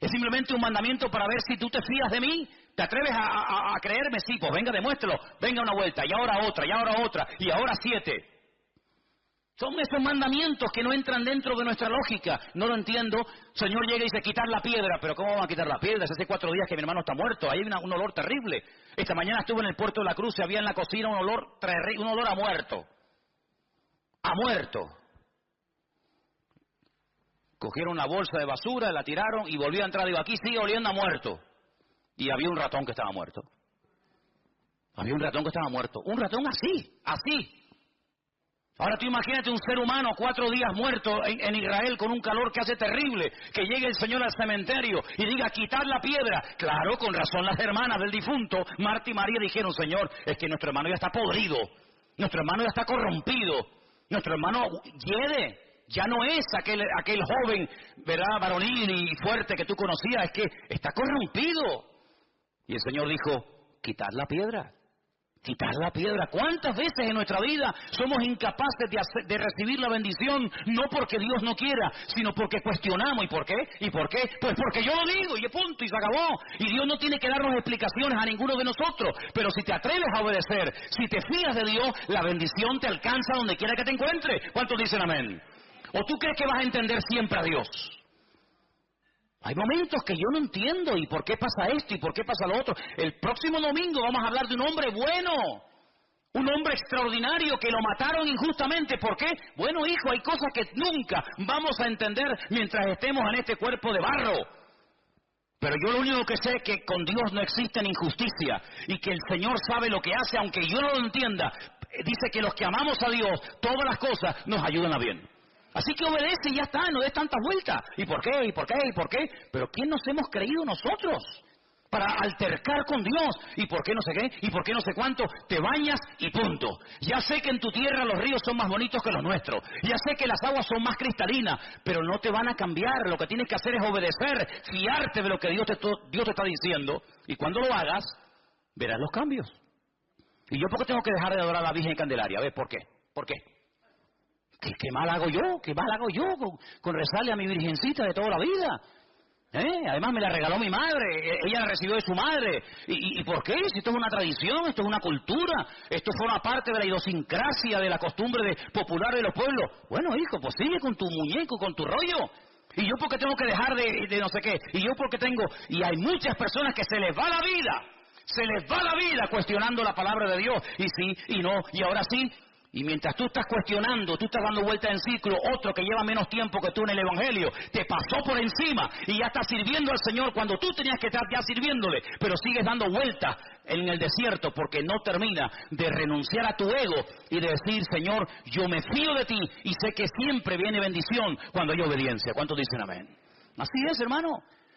Es simplemente un mandamiento para ver si tú te fías de mí. ¿Te atreves a creerme? Sí, pues venga, demuéstralo. Venga una vuelta, y ahora otra, y ahora otra, y ahora 7. Son esos mandamientos que no entran dentro de nuestra lógica. No lo entiendo. Señor llega y dice, quitar la piedra. ¿Pero cómo van a quitar la piedra? Hace 4 días que mi hermano está muerto. Hay un olor terrible. Esta mañana estuve en el puerto de la Cruz y había en la cocina un olor a muerto. A muerto. Cogieron la bolsa de basura, la tiraron y volvió a entrar. Digo, aquí sigue oliendo a muerto. Y había un ratón que estaba muerto. Había un ratón que estaba muerto. Un ratón así. Ahora tú imagínate un ser humano 4 días muerto en Israel con un calor que hace terrible, que llegue el Señor al cementerio y diga, quitar la piedra. Claro, con razón las hermanas del difunto, Marta y María, dijeron, Señor, es que nuestro hermano ya está podrido, nuestro hermano ya está corrompido, nuestro hermano hiede, ya no es aquel joven, ¿verdad?, varonil y fuerte que tú conocías, es que está corrompido. Y el Señor dijo, quitar la piedra. Quitar la piedra. ¿Cuántas veces en nuestra vida somos incapaces de recibir la bendición? No porque Dios no quiera, sino porque cuestionamos. ¿Y por qué? ¿Y por qué? Pues porque yo lo digo y punto y se acabó. Y Dios no tiene que darnos explicaciones a ninguno de nosotros. Pero si te atreves a obedecer, si te fías de Dios, la bendición te alcanza donde quiera que te encuentres. ¿Cuántos dicen amén? ¿O tú crees que vas a entender siempre a Dios? Hay momentos que yo no entiendo, ¿y por qué pasa esto? ¿Y por qué pasa lo otro? El próximo domingo vamos a hablar de un hombre bueno, un hombre extraordinario que lo mataron injustamente. ¿Por qué? Bueno, hijo, hay cosas que nunca vamos a entender mientras estemos en este cuerpo de barro. Pero yo lo único que sé es que con Dios no existe injusticia y que el Señor sabe lo que hace, aunque yo no lo entienda. Dice que los que amamos a Dios, todas las cosas nos ayudan a bien. Así que obedece y ya está, no des tantas vueltas. ¿Y por qué? ¿Y por qué? ¿Y por qué? Pero ¿quién nos hemos creído nosotros para altercar con Dios? ¿Y por qué no sé qué? ¿Y por qué no sé cuánto? Te bañas y punto. Ya sé que en tu tierra los ríos son más bonitos que los nuestros. Ya sé que las aguas son más cristalinas, pero no te van a cambiar. Lo que tienes que hacer es obedecer, fiarte de lo que Dios te está diciendo. Y cuando lo hagas, verás los cambios. ¿Y yo por qué tengo que dejar de adorar a la Virgen Candelaria? A ver, ¿por qué? ¿Por qué? ¿Qué mal hago yo? ¿Qué mal hago yo con rezarle a mi virgencita de toda la vida? Además me la regaló mi madre, ella la recibió de su madre. ¿Y por qué? Si esto es una tradición, esto es una cultura, esto forma parte de la idiosincrasia, de la costumbre popular de los pueblos. Bueno, hijo, pues sigue con tu muñeco, con tu rollo. ¿Y yo por qué tengo que dejar de no sé qué? ¿Y yo por qué tengo? Y hay muchas personas que se les va la vida cuestionando la palabra de Dios. Y sí, y no, y ahora sí. Y mientras tú estás cuestionando, tú estás dando vuelta en ciclo, otro que lleva menos tiempo que tú en el Evangelio, te pasó por encima y ya estás sirviendo al Señor cuando tú tenías que estar ya sirviéndole, pero sigues dando vueltas en el desierto porque no termina de renunciar a tu ego y de decir, Señor, yo me fío de ti y sé que siempre viene bendición cuando hay obediencia. ¿Cuántos dicen amén? Así es, hermano.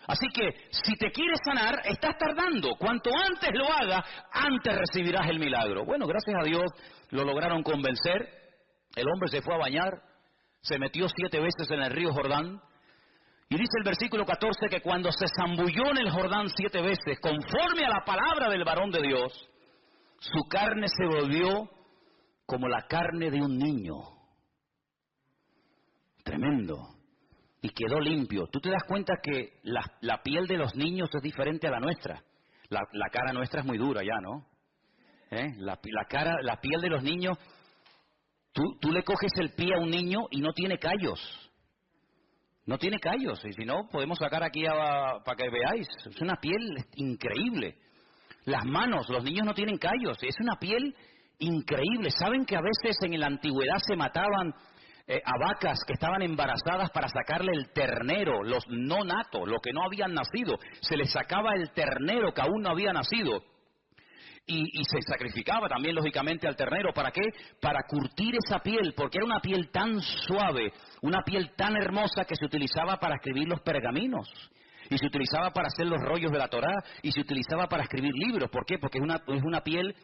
Así que si te quieres sanar, estás tardando. Cuanto antes lo hagas, antes recibirás el milagro. Bueno, gracias a Dios lo lograron convencer. El hombre se fue a bañar, se metió 7 veces en el río Jordán. Y dice el versículo 14 que cuando se zambulló en el Jordán 7 veces, conforme a la palabra del varón de Dios, su carne se volvió como la carne de un niño. Tremendo. Y quedó limpio. Tú te das cuenta que la piel de los niños es diferente a la nuestra. La cara nuestra es muy dura ya, ¿no? La piel de los niños, tú le coges el pie a un niño y no tiene callos. No tiene callos. Y si no, podemos sacar aquí para que veáis. Es una piel increíble. Las manos, los niños no tienen callos. Es una piel increíble. ¿Saben que a veces en la antigüedad se mataban a vacas que estaban embarazadas para sacarle el ternero, los no natos, los que no habían nacido? Se les sacaba el ternero que aún no había nacido y se sacrificaba también lógicamente al ternero. ¿Para qué? Para curtir esa piel, porque era una piel tan suave, una piel tan hermosa que se utilizaba para escribir los pergaminos. Y se utilizaba para hacer los rollos de la Torá, y se utilizaba para escribir libros. ¿Por qué? Porque es una piel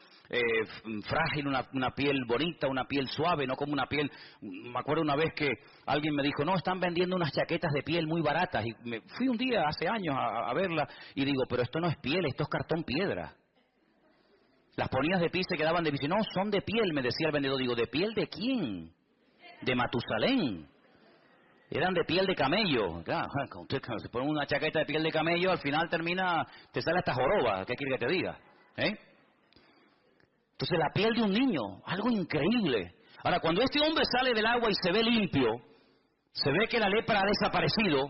frágil, una piel bonita, una piel suave, no como una piel... Me acuerdo una vez que alguien me dijo, no, están vendiendo unas chaquetas de piel muy baratas. Y me fui un día, hace años, a verla, y digo, pero esto no es piel, esto es cartón piedra. Las ponías de pie y se quedaban de pie. No, son de piel, me decía el vendedor. Digo, ¿de piel de quién? De Matusalén. Eran de piel de camello. Claro, cuando se pone una chaqueta de piel de camello, al final te sale hasta joroba. ¿Qué quiere que te diga? Entonces, la piel de un niño, algo increíble. Ahora, cuando este hombre sale del agua y se ve limpio, se ve que la lepra ha desaparecido.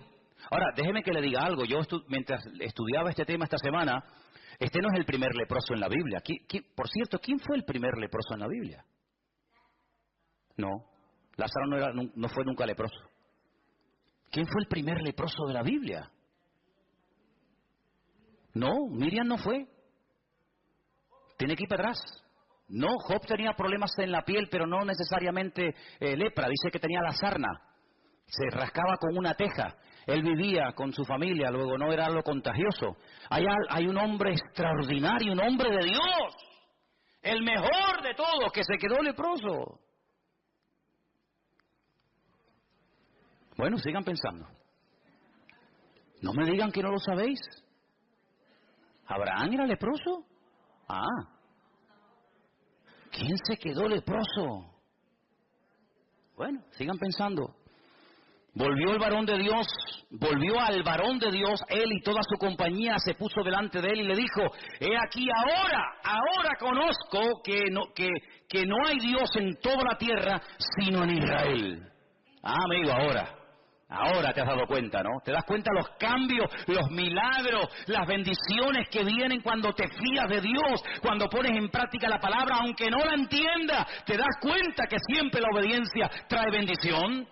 Ahora, déjeme que le diga algo. Yo, mientras estudiaba este tema esta semana, este no es el primer leproso en la Biblia. Por cierto, ¿quién fue el primer leproso en la Biblia? No, Lázaro no fue nunca leproso. ¿Quién fue el primer leproso de la Biblia? No, Miriam no fue. Tiene que ir para atrás. No, Job tenía problemas en la piel, pero no necesariamente lepra. Dice que tenía la sarna. Se rascaba con una teja. Él vivía con su familia, luego no era algo contagioso. Hay un hombre extraordinario, un hombre de Dios. El mejor de todos, que se quedó leproso. Bueno, sigan pensando. No me digan que no lo sabéis. ¿Abraham era leproso? ¿Quién se quedó leproso? Bueno, sigan pensando. Volvió al varón de Dios, él y toda su compañía se puso delante de él y le dijo, he aquí ahora conozco que no hay Dios en toda la tierra sino en Israel. Amigo, ahora te has dado cuenta, ¿no? Te das cuenta los cambios, los milagros, las bendiciones que vienen cuando te fías de Dios, cuando pones en práctica la palabra, aunque no la entiendas, te das cuenta que siempre la obediencia trae bendición.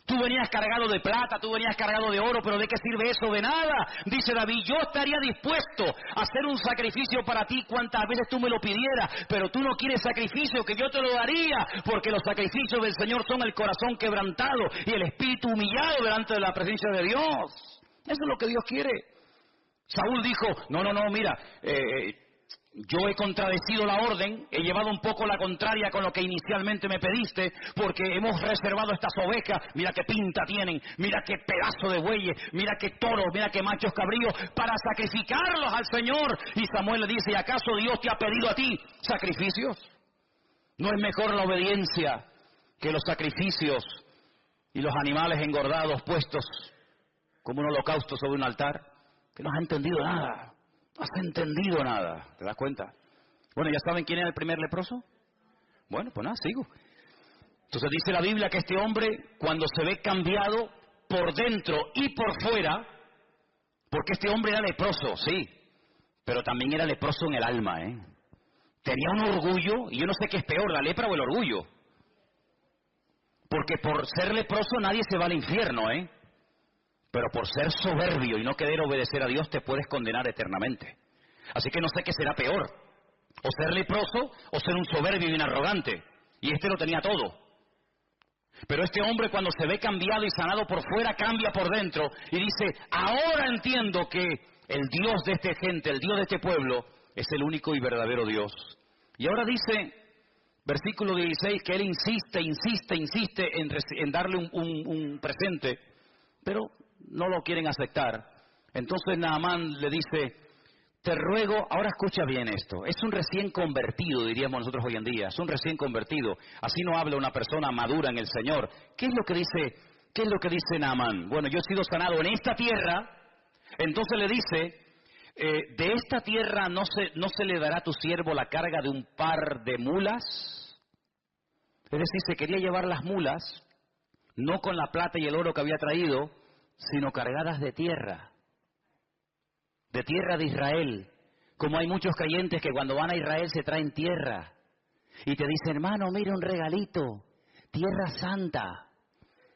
Tú venías cargado de plata, tú venías cargado de oro, pero ¿de qué sirve eso? De nada. Dice David, yo estaría dispuesto a hacer un sacrificio para ti cuantas veces tú me lo pidieras, pero tú no quieres sacrificio, que yo te lo daría, porque los sacrificios del Señor son el corazón quebrantado y el espíritu humillado delante de la presencia de Dios. Eso es lo que Dios quiere. Saúl dijo, no, mira, yo he contradecido la orden, he llevado un poco la contraria con lo que inicialmente me pediste, porque hemos reservado estas ovejas, mira qué pinta tienen, mira qué pedazo de bueyes, mira qué toros, mira qué machos cabríos, para sacrificarlos al Señor. Y Samuel le dice, ¿y acaso Dios te ha pedido a ti sacrificios? ¿No es mejor la obediencia que los sacrificios y los animales engordados puestos como un holocausto sobre un altar? Que no has entendido nada. No has entendido nada, ¿te das cuenta? Bueno, ¿ya saben quién era el primer leproso? Bueno, pues nada, sigo. Entonces dice la Biblia que este hombre, cuando se ve cambiado por dentro y por fuera, porque este hombre era leproso, sí, pero también era leproso en el alma, Tenía un orgullo, y yo no sé qué es peor, la lepra o el orgullo. Porque por ser leproso nadie se va al infierno, Pero por ser soberbio y no querer obedecer a Dios te puedes condenar eternamente. Así que no sé qué será peor, o ser leproso o ser un soberbio y un arrogante. Y este lo tenía todo. Pero este hombre cuando se ve cambiado y sanado por fuera, cambia por dentro y dice, ahora entiendo que el Dios de esta gente, el Dios de este pueblo, es el único y verdadero Dios. Y ahora dice, versículo 16, que él insiste en darle un presente, pero no lo quieren aceptar. Entonces Naamán le dice, te ruego, ahora escucha bien esto, es un recién convertido, diríamos nosotros hoy en día, es un recién convertido, así no habla una persona madura en el Señor. ¿Qué es lo que dice Naamán? Bueno, yo he sido sanado en esta tierra. Entonces le dice, de esta tierra no se le dará a tu siervo la carga de un par de mulas. Es decir, se quería llevar las mulas, no con la plata y el oro que había traído, sino cargadas de tierra de Israel. Como hay muchos creyentes que cuando van a Israel se traen tierra y te dicen, hermano, mira un regalito, tierra santa.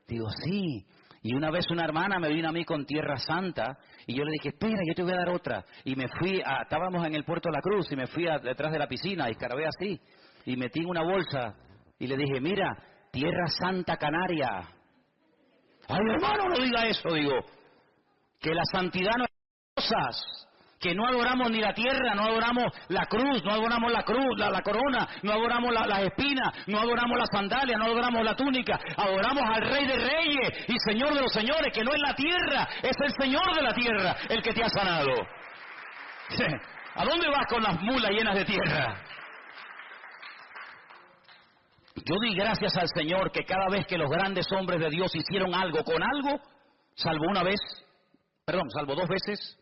Digo, sí. Y una vez una hermana me vino a mí con tierra santa y yo le dije, espera, yo te voy a dar otra. Y me fui, estábamos en el Puerto de la Cruz y me fui detrás de la piscina y escarbé así y metí en una bolsa y le dije, mira, tierra santa canaria. Ay, hermano, no diga eso, digo. que la santidad no es cosas, que no adoramos ni la tierra, no adoramos la cruz, no adoramos la cruz, la corona, no adoramos las espinas, no adoramos la sandalia, no adoramos la túnica, adoramos al Rey de Reyes y Señor de los Señores, que no es la tierra, es el Señor de la tierra el que te ha sanado. ¿A dónde vas con las mulas llenas de tierra? Yo di gracias al Señor que cada vez que los grandes hombres de Dios hicieron algo con algo, salvo 2 veces,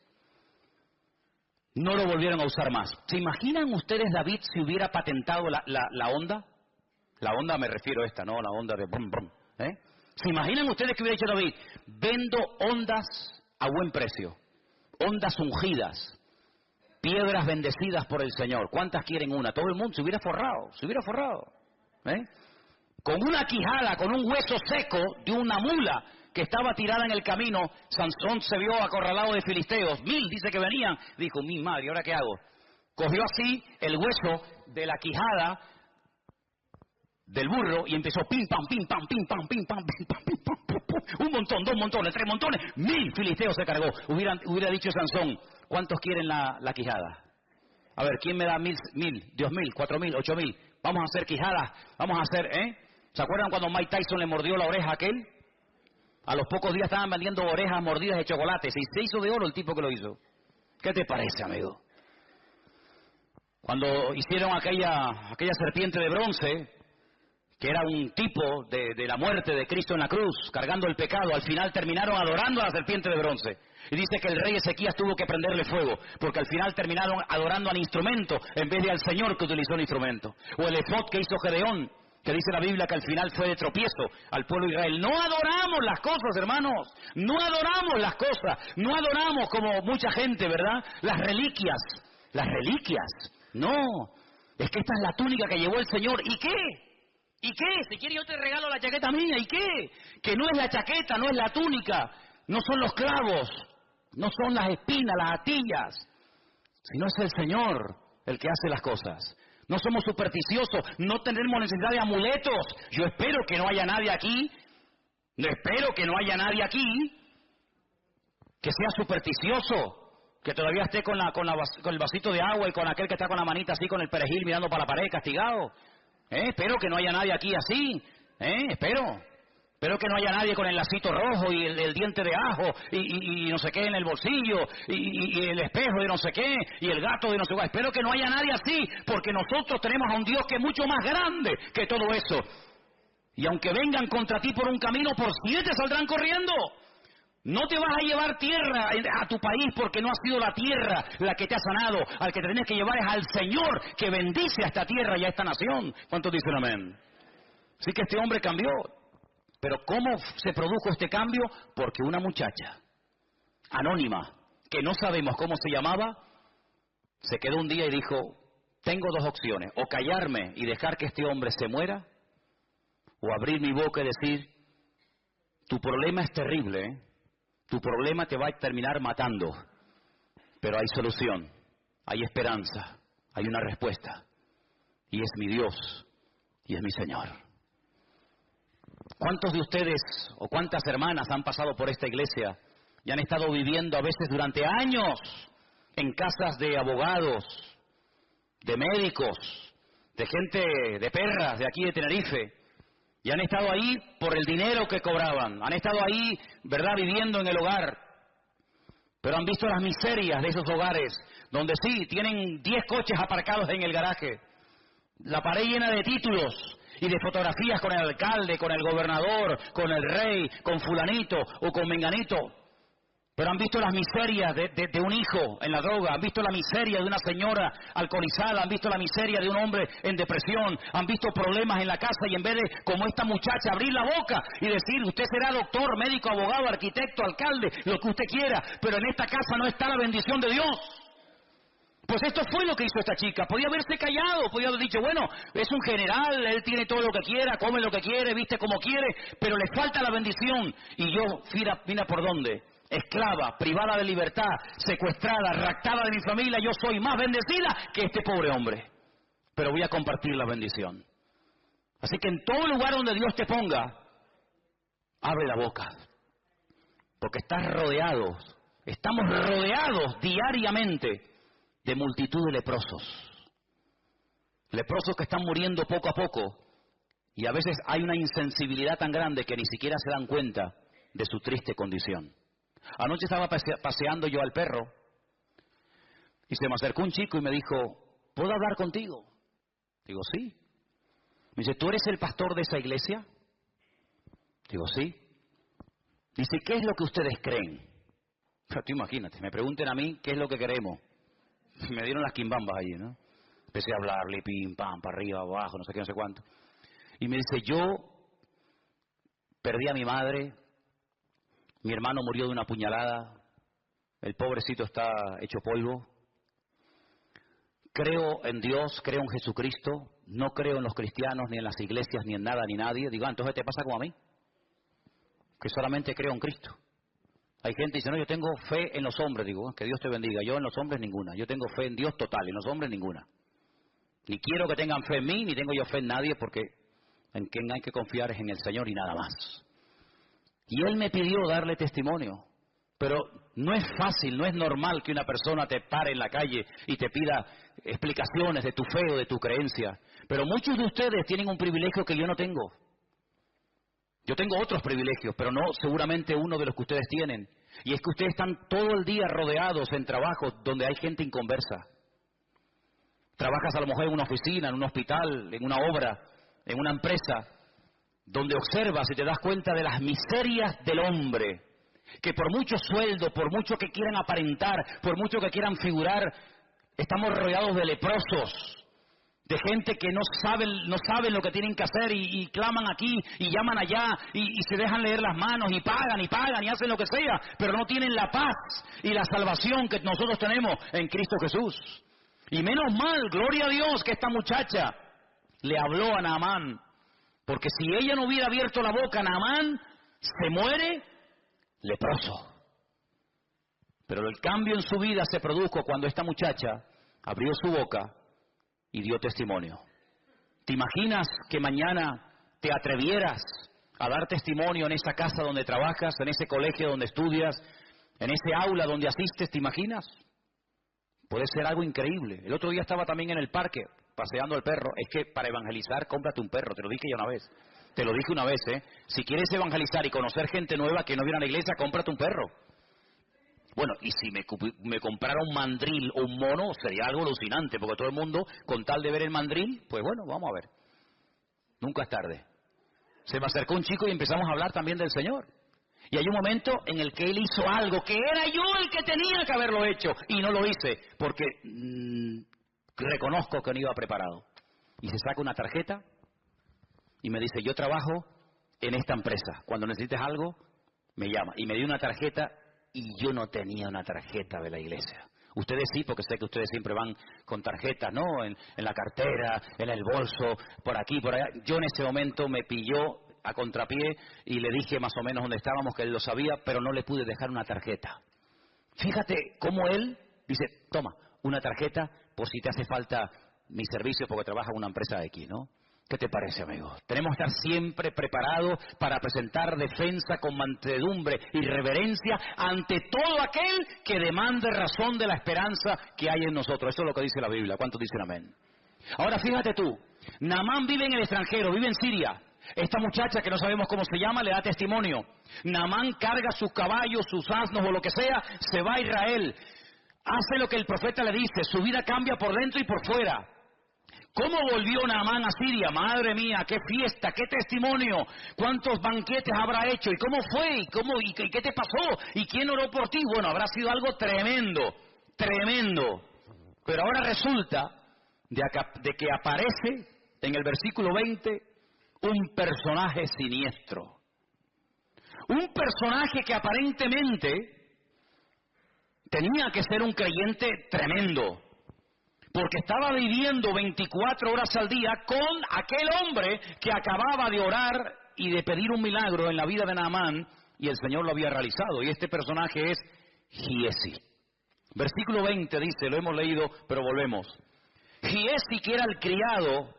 no lo volvieron a usar más. ¿Se imaginan ustedes David si hubiera patentado la onda? La onda me refiero a esta, ¿no? La onda de brum, brum, ¿eh? ¿Se imaginan ustedes que hubiera dicho David? Vendo ondas a buen precio, ondas ungidas, piedras bendecidas por el Señor. ¿Cuántas quieren una? Todo el mundo se hubiera forrado. ¿Eh? Con una quijada, con un hueso seco de una mula que estaba tirada en el camino, Sansón se vio acorralado de filisteos. 1000 dice que venían. Dijo, mi madre, ¿ahora qué hago? Cogió así el hueso de la quijada del burro y empezó pim pam, pim pam, pim pam, pim pam, pim pam, pim pam, pum, pum. Un montón, 2 montones, 3 montones, 1000 filisteos se cargó. Hubiera dicho Sansón, ¿cuántos quieren la quijada? A ver, ¿quién me da 1000, 2000, 4000, 8000? Vamos a hacer quijadas, vamos a hacer, ¿Se acuerdan cuando Mike Tyson le mordió la oreja a aquel? A los pocos días estaban vendiendo orejas mordidas de chocolates y se hizo de oro el tipo que lo hizo. ¿Qué te parece, amigo? Cuando hicieron aquella serpiente de bronce, que era un tipo de la muerte de Cristo en la cruz, cargando el pecado, al final terminaron adorando a la serpiente de bronce. Y dice que el rey Ezequías tuvo que prenderle fuego, porque al final terminaron adorando al instrumento en vez de al Señor que utilizó el instrumento. O el efod que hizo Gedeón, que dice la Biblia que al final fue de tropiezo al pueblo de Israel. No adoramos las cosas, hermanos, no adoramos las cosas, no adoramos como mucha gente, ¿verdad? Las reliquias, no, es que esta es la túnica que llevó el Señor. ¿Y qué? ¿Y qué? Si quieres yo te regalo la chaqueta mía. ¿Y qué? Que no es la chaqueta, no es la túnica, no son los clavos, no son las espinas, las atillas, sino es el Señor el que hace las cosas. No somos supersticiosos, no tenemos necesidad de amuletos. Yo espero que no haya nadie aquí que sea supersticioso, que todavía esté con el vasito de agua y con aquel que está con la manita así con el perejil mirando para la pared castigado. Espero que no haya nadie aquí así. Espero que no haya nadie con el lacito rojo y el diente de ajo y no sé qué en el bolsillo y el espejo de no sé qué y el gato de no sé qué. Espero que no haya nadie así, porque nosotros tenemos a un Dios que es mucho más grande que todo eso. Y aunque vengan contra ti por un camino, por 7 saldrán corriendo. No te vas a llevar tierra a tu país porque no ha sido la tierra la que te ha sanado. Al que te tienes que llevar es al Señor que bendice a esta tierra y a esta nación. ¿Cuántos dicen amén? Así que este hombre cambió. Pero ¿cómo se produjo este cambio? Porque una muchacha anónima, que no sabemos cómo se llamaba, se quedó un día y dijo, tengo 2 opciones, o callarme y dejar que este hombre se muera, o abrir mi boca y decir, tu problema es terrible, tu problema te va a terminar matando, pero hay solución, hay esperanza, hay una respuesta, y es mi Dios, y es mi Señor. ¿Cuántos de ustedes o cuántas hermanas han pasado por esta iglesia y han estado viviendo a veces durante años en casas de abogados, de médicos, de gente, de perras de aquí de Tenerife, y han estado ahí por el dinero que cobraban, han estado ahí, ¿verdad?, viviendo en el hogar, pero han visto las miserias de esos hogares, donde sí, tienen 10 coches aparcados en el garaje, la pared llena de títulos y de fotografías con el alcalde, con el gobernador, con el rey, con fulanito o con menganito. Pero han visto las miserias de un hijo en la droga, han visto la miseria de una señora alcoholizada, han visto la miseria de un hombre en depresión, han visto problemas en la casa y en vez de, como esta muchacha, abrir la boca y decir, usted será doctor, médico, abogado, arquitecto, alcalde, lo que usted quiera, pero en esta casa no está la bendición de Dios. Pues esto fue lo que hizo esta chica. Podía haberse callado, podía haber dicho, bueno, es un general, él tiene todo lo que quiera, come lo que quiere, viste como quiere, pero le falta la bendición. Y yo, mira por dónde, esclava, privada de libertad, secuestrada, raptada de mi familia, yo soy más bendecida que este pobre hombre. Pero voy a compartir la bendición. Así que en todo lugar donde Dios te ponga, abre la boca. Porque estás rodeado Estamos rodeados diariamente de multitud de leprosos. Leprosos que están muriendo poco a poco. Y a veces hay una insensibilidad tan grande que ni siquiera se dan cuenta de su triste condición. Anoche estaba paseando yo al perro y se me acercó un chico y me dijo, ¿puedo hablar contigo? Digo, sí. Me dice, ¿tú eres el pastor de esa iglesia? Digo, sí. Dice, ¿qué es lo que ustedes creen? Pero tú imagínate, me pregunten a mí qué es lo que queremos. Me dieron las quimbambas allí, ¿no? Empecé a hablarle, pim, pam, para arriba, abajo, no sé qué, no sé cuánto. Y me dice, yo perdí a mi madre, mi hermano murió de una puñalada, el pobrecito está hecho polvo. Creo en Dios, creo en Jesucristo, no creo en los cristianos, ni en las iglesias, ni en nada, ni nadie. Digo, entonces te pasa como a mí, que solamente creo en Cristo. Hay gente que dice, no, yo tengo fe en los hombres. Digo, que Dios te bendiga. Yo en los hombres ninguna. Yo tengo fe en Dios total, en los hombres ninguna. Ni quiero que tengan fe en mí, ni tengo yo fe en nadie, porque en quien hay que confiar es en el Señor y nada más. Y Él me pidió darle testimonio. Pero no es fácil, no es normal que una persona te pare en la calle y te pida explicaciones de tu fe o de tu creencia. Pero muchos de ustedes tienen un privilegio que yo no tengo. Yo tengo otros privilegios, pero no seguramente uno de los que ustedes tienen. Y es que ustedes están todo el día rodeados en trabajos donde hay gente inconversa. Trabajas a lo mejor en una oficina, en un hospital, en una obra, en una empresa, donde observas y te das cuenta de las miserias del hombre, que por mucho sueldo, por mucho que quieran aparentar, por mucho que quieran figurar, estamos rodeados de leprosos. De gente que no saben lo que tienen que hacer y claman aquí y llaman allá y se dejan leer las manos y pagan y hacen lo que sea, pero no tienen la paz y la salvación que nosotros tenemos en Cristo Jesús. Y menos mal, gloria a Dios, que esta muchacha le habló a Naamán, porque si ella no hubiera abierto la boca, Naamán se muere leproso. Pero el cambio en su vida se produjo cuando esta muchacha abrió su boca y dio testimonio. ¿Te imaginas que mañana te atrevieras a dar testimonio en esa casa donde trabajas, en ese colegio donde estudias, en ese aula donde asistes? ¿Te imaginas? Puede ser algo increíble. El otro día estaba también en el parque paseando al perro. Es que para evangelizar, cómprate un perro. Te lo dije ya una vez. Te lo dije una vez, ¿eh? Si quieres evangelizar y conocer gente nueva que no viene a la iglesia, cómprate un perro. Bueno, y si me comprara un mandril o un mono, sería algo alucinante, porque todo el mundo, con tal de ver el mandril, pues bueno, vamos a ver. Nunca es tarde. Se me acercó un chico y empezamos a hablar también del Señor. Y hay un momento en el que él hizo algo que era yo el que tenía que haberlo hecho, y no lo hice, porque reconozco que no iba preparado. Y se saca una tarjeta y me dice, yo trabajo en esta empresa. Cuando necesites algo, me llama. Y me dio una tarjeta. Y yo no tenía una tarjeta de la iglesia. Ustedes sí, porque sé que ustedes siempre van con tarjetas, ¿no? En la cartera, en el bolso, por aquí, por allá. Yo en ese momento me pilló a contrapié y le dije más o menos dónde estábamos, que él lo sabía, pero no le pude dejar una tarjeta. Fíjate cómo él dice, toma, una tarjeta por si te hace falta mi servicio porque trabaja en una empresa X, ¿no? ¿Qué te parece, amigo? Tenemos que estar siempre preparados para presentar defensa con mansedumbre y reverencia ante todo aquel que demande razón de la esperanza que hay en nosotros. Eso es lo que dice la Biblia. ¿Cuántos dicen amén? Ahora fíjate tú, Naamán vive en el extranjero, vive en Siria. Esta muchacha que no sabemos cómo se llama le da testimonio. Naamán carga sus caballos, sus asnos o lo que sea, se va a Israel. Hace lo que el profeta le dice, su vida cambia por dentro y por fuera. ¿Cómo volvió Naamán a Siria? Madre mía, qué fiesta, qué testimonio, cuántos banquetes habrá hecho, y cómo fue, y qué te pasó, y quién oró por ti. Bueno, habrá sido algo tremendo, tremendo. Pero ahora resulta de que aparece en el versículo 20 un personaje siniestro. Un personaje que aparentemente tenía que ser un creyente tremendo, porque estaba viviendo 24 horas al día con aquel hombre que acababa de orar y de pedir un milagro en la vida de Naamán, y el Señor lo había realizado. Y este personaje es Giesi. Versículo 20 dice, lo hemos leído, pero volvemos. Giesi, que era el criado,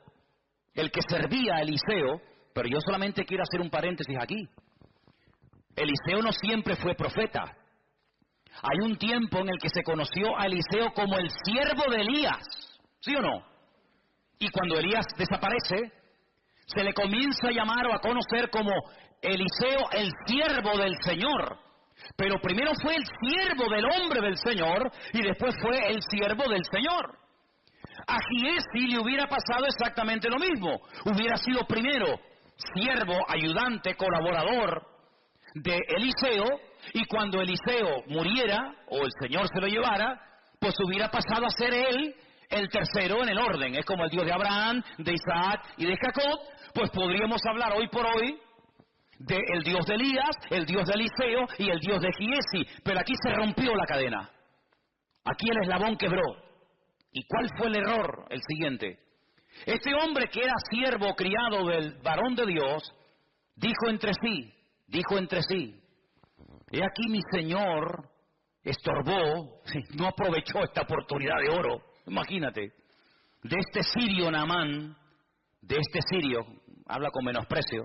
el que servía a Eliseo, pero yo solamente quiero hacer un paréntesis aquí. Eliseo no siempre fue profeta. Hay un tiempo en el que se conoció a Eliseo como el siervo de Elías, ¿sí o no? Y cuando Elías desaparece, se le comienza a llamar o a conocer como Eliseo, el siervo del Señor. Pero primero fue el siervo del hombre del Señor y después fue el siervo del Señor. A Giesi le hubiera pasado exactamente lo mismo. Hubiera sido primero siervo, ayudante, colaborador de Eliseo, y cuando Eliseo muriera o el Señor se lo llevara, pues hubiera pasado a ser él el tercero en el orden. Es como el Dios de Abraham, de Isaac y de Jacob. Pues podríamos hablar hoy por hoy del Dios de Elías, el Dios de Eliseo y el Dios de Giesi. Pero aquí se rompió la cadena. Aquí el eslabón quebró. ¿Y cuál fue el error? El siguiente. Este hombre que era siervo criado del varón de Dios, dijo entre sí, he aquí mi Señor estorbó, no aprovechó esta oportunidad de oro, imagínate, de este sirio Naamán, de este sirio, habla con menosprecio,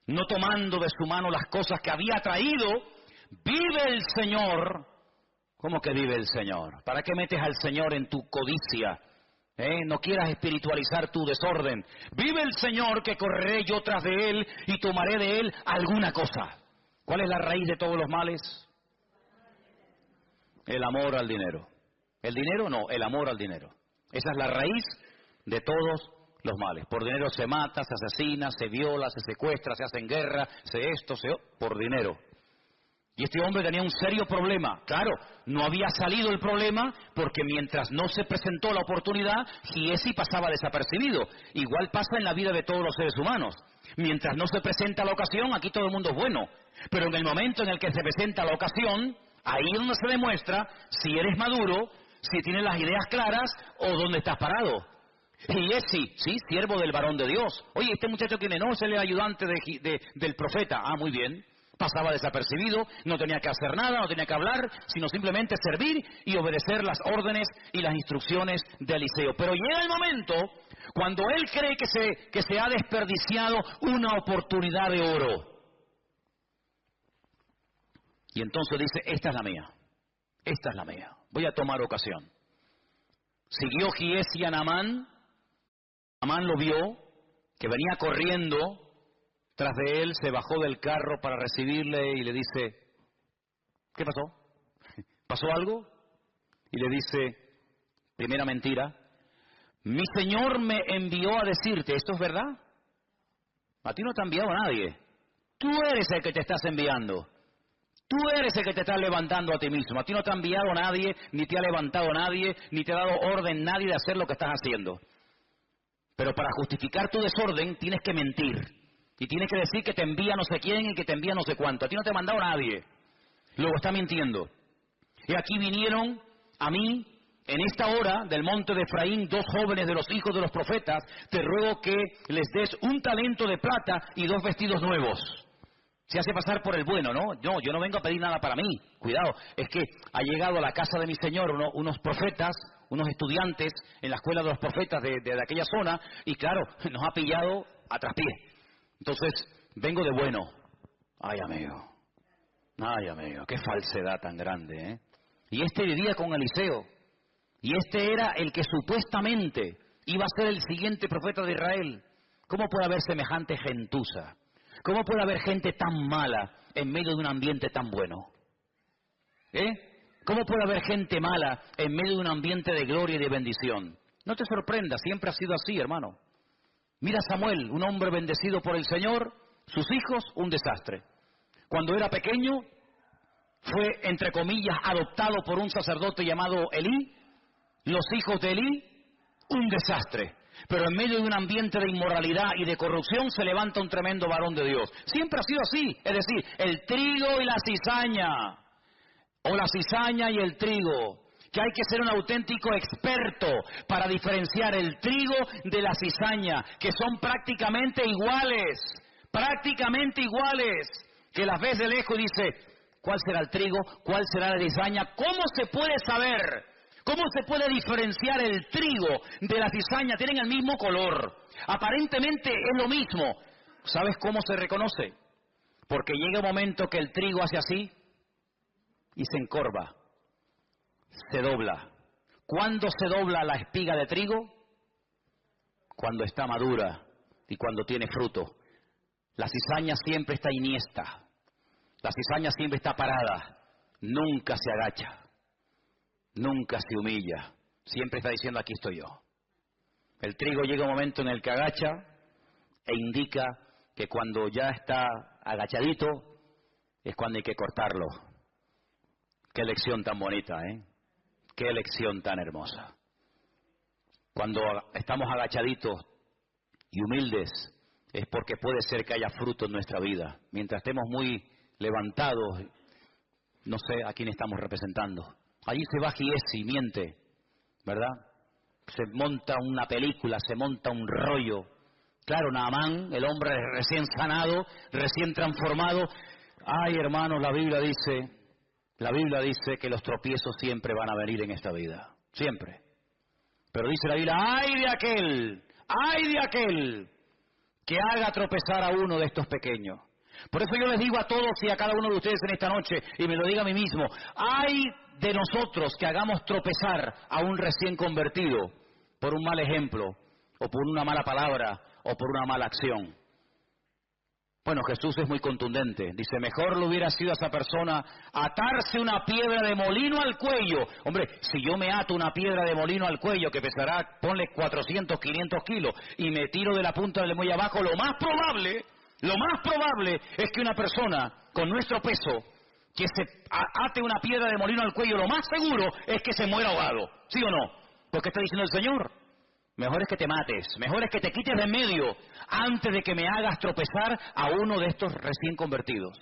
no tomando de su mano las cosas que había traído, vive el Señor. ¿Cómo que vive el Señor? ¿Para qué metes al Señor en tu codicia? No quieras espiritualizar tu desorden. Vive el Señor que correré yo tras de Él y tomaré de Él alguna cosa. ¿Cuál es la raíz de todos los males? El amor al dinero. ¿El dinero? No, el amor al dinero. Esa es la raíz de todos los males. Por dinero se mata, se asesina, se viola, se secuestra, se hace en guerra, por dinero. Y este hombre tenía un serio problema. Claro, no había salido el problema porque mientras no se presentó la oportunidad, Giesi pasaba desapercibido. Igual pasa en la vida de todos los seres humanos. Mientras no se presenta la ocasión, aquí todo el mundo es bueno. Pero en el momento en el que se presenta la ocasión, ahí es donde se demuestra si eres maduro, si tienes las ideas claras o dónde estás parado. Giesi, sí, siervo del varón de Dios. Oye, este muchacho tiene, no, es el ayudante del profeta. Ah, muy bien. Pasaba desapercibido, no tenía que hacer nada, no tenía que hablar, sino simplemente servir y obedecer las órdenes y las instrucciones de Eliseo. Pero llega el momento cuando él cree que se ha desperdiciado una oportunidad de oro. Y entonces dice, esta es la mía, voy a tomar ocasión. Siguió Giesi a Naamán, Naamán lo vio, que venía corriendo tras de él, se bajó del carro para recibirle y le dice, ¿qué pasó? ¿Pasó algo? Y le dice, primera mentira, mi Señor me envió a decirte, ¿esto es verdad? A ti no te ha enviado nadie. Tú eres el que te estás enviando. Tú eres el que te estás levantando a ti mismo. A ti no te ha enviado nadie, ni te ha levantado nadie, ni te ha dado orden nadie de hacer lo que estás haciendo. Pero para justificar tu desorden tienes que mentir. Y tienes que decir que te envía no sé quién y que te envía no sé cuánto. A ti no te ha mandado nadie. Luego está mintiendo. Y aquí vinieron a mí, en esta hora, del monte de Efraín, 2 jóvenes de los hijos de los profetas. Te ruego que les des un talento de plata y 2 vestidos nuevos. Se hace pasar por el bueno, ¿no? No, yo no vengo a pedir nada para mí. Cuidado, es que ha llegado a la casa de mi Señor unos profetas, unos estudiantes en la escuela de los profetas de aquella zona. Y claro, nos ha pillado a traspié. Entonces, vengo de bueno. Ay, amigo, qué falsedad tan grande, ¿eh? Y este vivía con Eliseo. Y este era el que supuestamente iba a ser el siguiente profeta de Israel. ¿Cómo puede haber semejante gentuza? ¿Cómo puede haber gente tan mala en medio de un ambiente tan bueno? ¿Cómo puede haber gente mala en medio de un ambiente de gloria y de bendición? No te sorprendas, siempre ha sido así, hermano. Mira a Samuel, un hombre bendecido por el Señor, sus hijos, un desastre. Cuando era pequeño, fue, entre comillas, adoptado por un sacerdote llamado Elí. Los hijos de Elí, un desastre. Pero en medio de un ambiente de inmoralidad y de corrupción se levanta un tremendo varón de Dios. Siempre ha sido así, es decir, el trigo y la cizaña, o la cizaña y el trigo. Que hay que ser un auténtico experto para diferenciar el trigo de la cizaña, que son prácticamente iguales, que las ves de lejos y dice, ¿cuál será el trigo? ¿Cuál será la cizaña? ¿Cómo se puede saber? ¿Cómo se puede diferenciar el trigo de la cizaña? Tienen el mismo color, aparentemente es lo mismo. ¿Sabes cómo se reconoce? Porque llega un momento que el trigo hace así y se encorva, se dobla. ¿Cuándo se dobla la espiga de trigo? Cuando está madura y cuando tiene fruto. La cizaña siempre está iniesta, la cizaña siempre está parada, nunca se agacha, nunca se humilla, siempre está diciendo aquí estoy yo. El trigo llega un momento en el que agacha e indica que cuando ya está agachadito es cuando hay que cortarlo. Qué lección tan bonita, ¿eh? Qué lección tan hermosa. Cuando estamos agachaditos y humildes es porque puede ser que haya fruto en nuestra vida. Mientras estemos muy levantados, no sé a quién estamos representando. Allí se va Giesi y miente, ¿verdad? Se monta una película, se monta un rollo. Claro, Naamán, el hombre recién sanado, recién transformado. Ay, hermanos, la Biblia dice que los tropiezos siempre van a venir en esta vida, siempre. Pero dice la Biblia, ay de aquel que haga tropezar a uno de estos pequeños. Por eso yo les digo a todos y a cada uno de ustedes en esta noche, y me lo digo a mí mismo, ay de nosotros que hagamos tropezar a un recién convertido por un mal ejemplo, o por una mala palabra, o por una mala acción. Bueno, Jesús es muy contundente. Dice, mejor le hubiera sido a esa persona atarse una piedra de molino al cuello. Hombre, si yo me ato una piedra de molino al cuello que pesará, ponle 400, 500 kilos, y me tiro de la punta del muelle abajo, lo más probable es que una persona con nuestro peso, que se ate una piedra de molino al cuello, lo más seguro es que se muera ahogado. ¿Sí o no? Porque está diciendo el Señor. Mejor es que te mates, mejor es que te quites de en medio antes de que me hagas tropezar a uno de estos recién convertidos.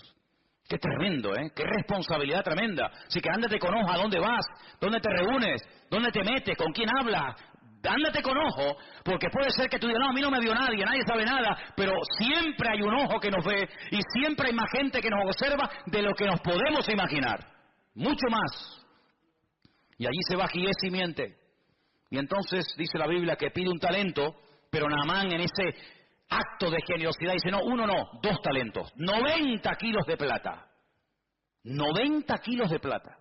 Qué tremendo, ¿eh? Qué responsabilidad tremenda. Así que ándate con ojo a dónde vas, dónde te reúnes, dónde te metes, con quién hablas. Ándate con ojo, porque puede ser que tú digas, no, a mí no me vio nadie sabe nada, pero siempre hay un ojo que nos ve y siempre hay más gente que nos observa de lo que nos podemos imaginar. Mucho más. Y allí se va Giesi y miente. Y entonces dice la Biblia que pide un talento, pero Naamán en ese acto de generosidad dice, no, 2 talentos, 90 kilos de plata. 90 kilos de plata.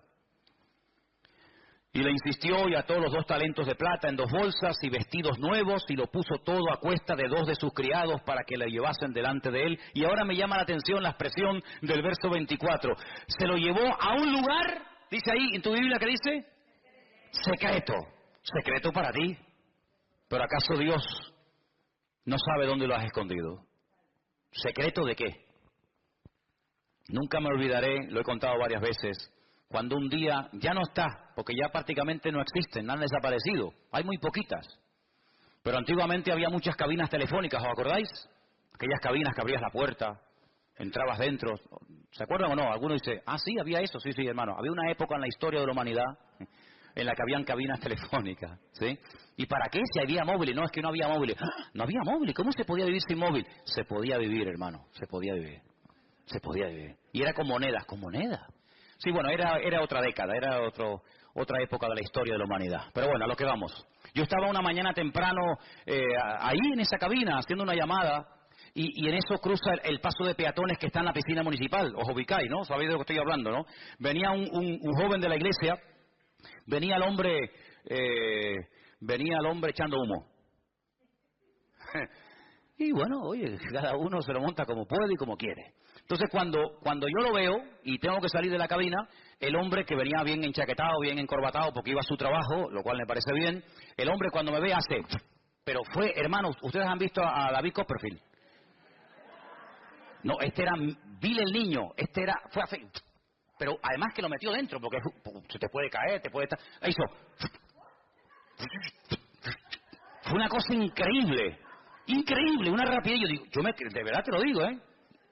Y le insistió y ató los 2 talentos de plata en 2 bolsas y vestidos nuevos y lo puso todo a cuesta de 2 de sus criados para que le llevasen delante de él. Y ahora me llama la atención la expresión del verso 24. Se lo llevó a un lugar, dice ahí en tu Biblia que dice, secreto. Secreto para ti. ¿Pero acaso Dios no sabe dónde lo has escondido? ¿Secreto de qué? Nunca me olvidaré, lo he contado varias veces, cuando un día ya no está, porque ya prácticamente no existen, han desaparecido, hay muy poquitas. Pero antiguamente había muchas cabinas telefónicas, ¿os acordáis? Aquellas cabinas que abrías la puerta, entrabas dentro. ¿Se acuerdan o no? Algunos dicen, sí, había eso, sí, hermano. Había una época en la historia de la humanidad en la que habían cabinas telefónicas, ¿sí? ¿Y para qué? Si había móviles. No, es que no había móviles. ¡Ah! No había móviles. ¿Cómo se podía vivir sin móvil? Se podía vivir, hermano. Se podía vivir. Y era con monedas. Sí, bueno, era otra década, era otra época de la historia de la humanidad. Pero bueno, a lo que vamos. Yo estaba una mañana temprano ahí en esa cabina haciendo una llamada y en eso cruza el paso de peatones que está en la piscina municipal. Os ubicáis, ¿no? Sabéis de lo que estoy hablando, ¿no? Venía un joven de la iglesia. Venía el hombre echando humo. Y bueno, oye, cada uno se lo monta como puede y como quiere. Entonces cuando yo lo veo y tengo que salir de la cabina, el hombre que venía bien enchaquetado, bien encorbatado porque iba a su trabajo, lo cual me parece bien, el hombre cuando me ve hace, pero fue, hermanos, ¿ustedes han visto a David Copperfield? No, este era Bill el niño, fue hace... Pero además que lo metió dentro, porque se te puede caer, te puede estar... Hizo... Fue una cosa increíble, una rapidez. Yo digo, de verdad te lo digo, ¿eh?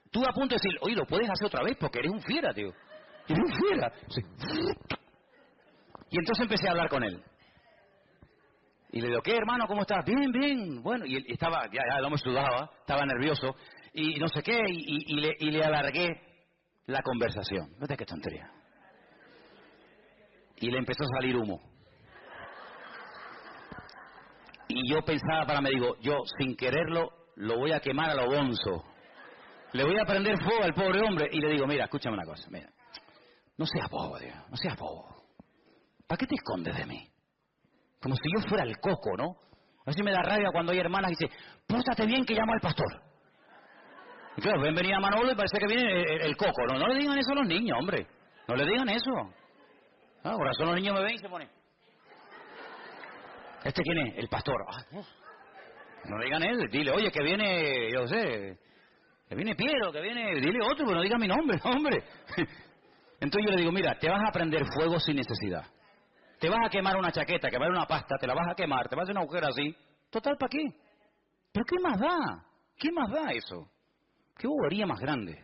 Estuve a punto de decir, oye, lo puedes hacer otra vez porque eres un fiera, tío. Eres un fiera. Sí. Y entonces empecé a hablar con él. Y le digo, ¿qué, hermano? ¿Cómo estás? Bien. Bueno, y él estaba, ya el hombre sudaba, estaba nervioso, y no sé qué, y le alargué la conversación. No te qué tontería. Y le empezó a salir humo. Y yo pensaba me digo, yo sin quererlo lo voy a quemar a lo bonzo. Le voy a prender fuego al pobre hombre. Y le digo, mira, escúchame una cosa, mira. No seas bobo, Dios, no seas bobo. ¿Para qué te escondes de mí? Como si yo fuera el coco, ¿no? A veces me da rabia cuando hay hermanas que dicen, pórtate bien que llamo al pastor. Y claro, ven venir a Manolo y parece que viene el coco. No, no le digan eso a los niños, hombre. No le digan eso. Ahora son los niños me ven y se ponen. ¿Este quién es? El pastor. No digan él, dile, oye, que viene, yo sé, que viene Piero, que viene, dile otro, pero no diga mi nombre, hombre. Entonces yo le digo, mira, te vas a prender fuego sin necesidad. Te vas a quemar una chaqueta, quemar una pasta, te la vas a quemar, te vas a hacer una agujera así. Total, ¿para qué? ¿Pero qué más da? ¿Qué más da eso? ¿Qué bobería más grande?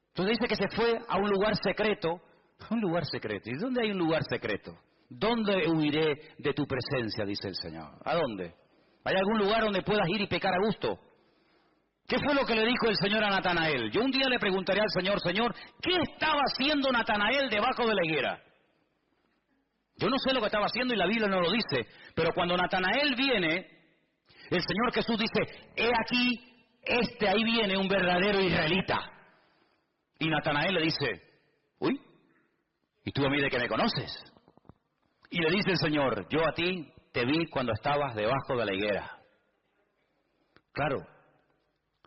Entonces dice que se fue a un lugar secreto. A un lugar secreto. ¿Y dónde hay un lugar secreto? ¿Dónde huiré de tu presencia? Dice el Señor. ¿A dónde? ¿Hay algún lugar donde puedas ir y pecar a gusto? ¿Qué fue lo que le dijo el Señor a Natanael? Yo un día le preguntaré al Señor, Señor, ¿qué estaba haciendo Natanael debajo de la higuera? Yo no sé lo que estaba haciendo y la Biblia no lo dice, pero cuando Natanael viene, el Señor Jesús dice, he aquí, ahí viene un verdadero israelita. Y Natanael le dice, uy, ¿y tú a mí de qué me conoces? Y le dice el Señor, yo a ti te vi cuando estabas debajo de la higuera. Claro,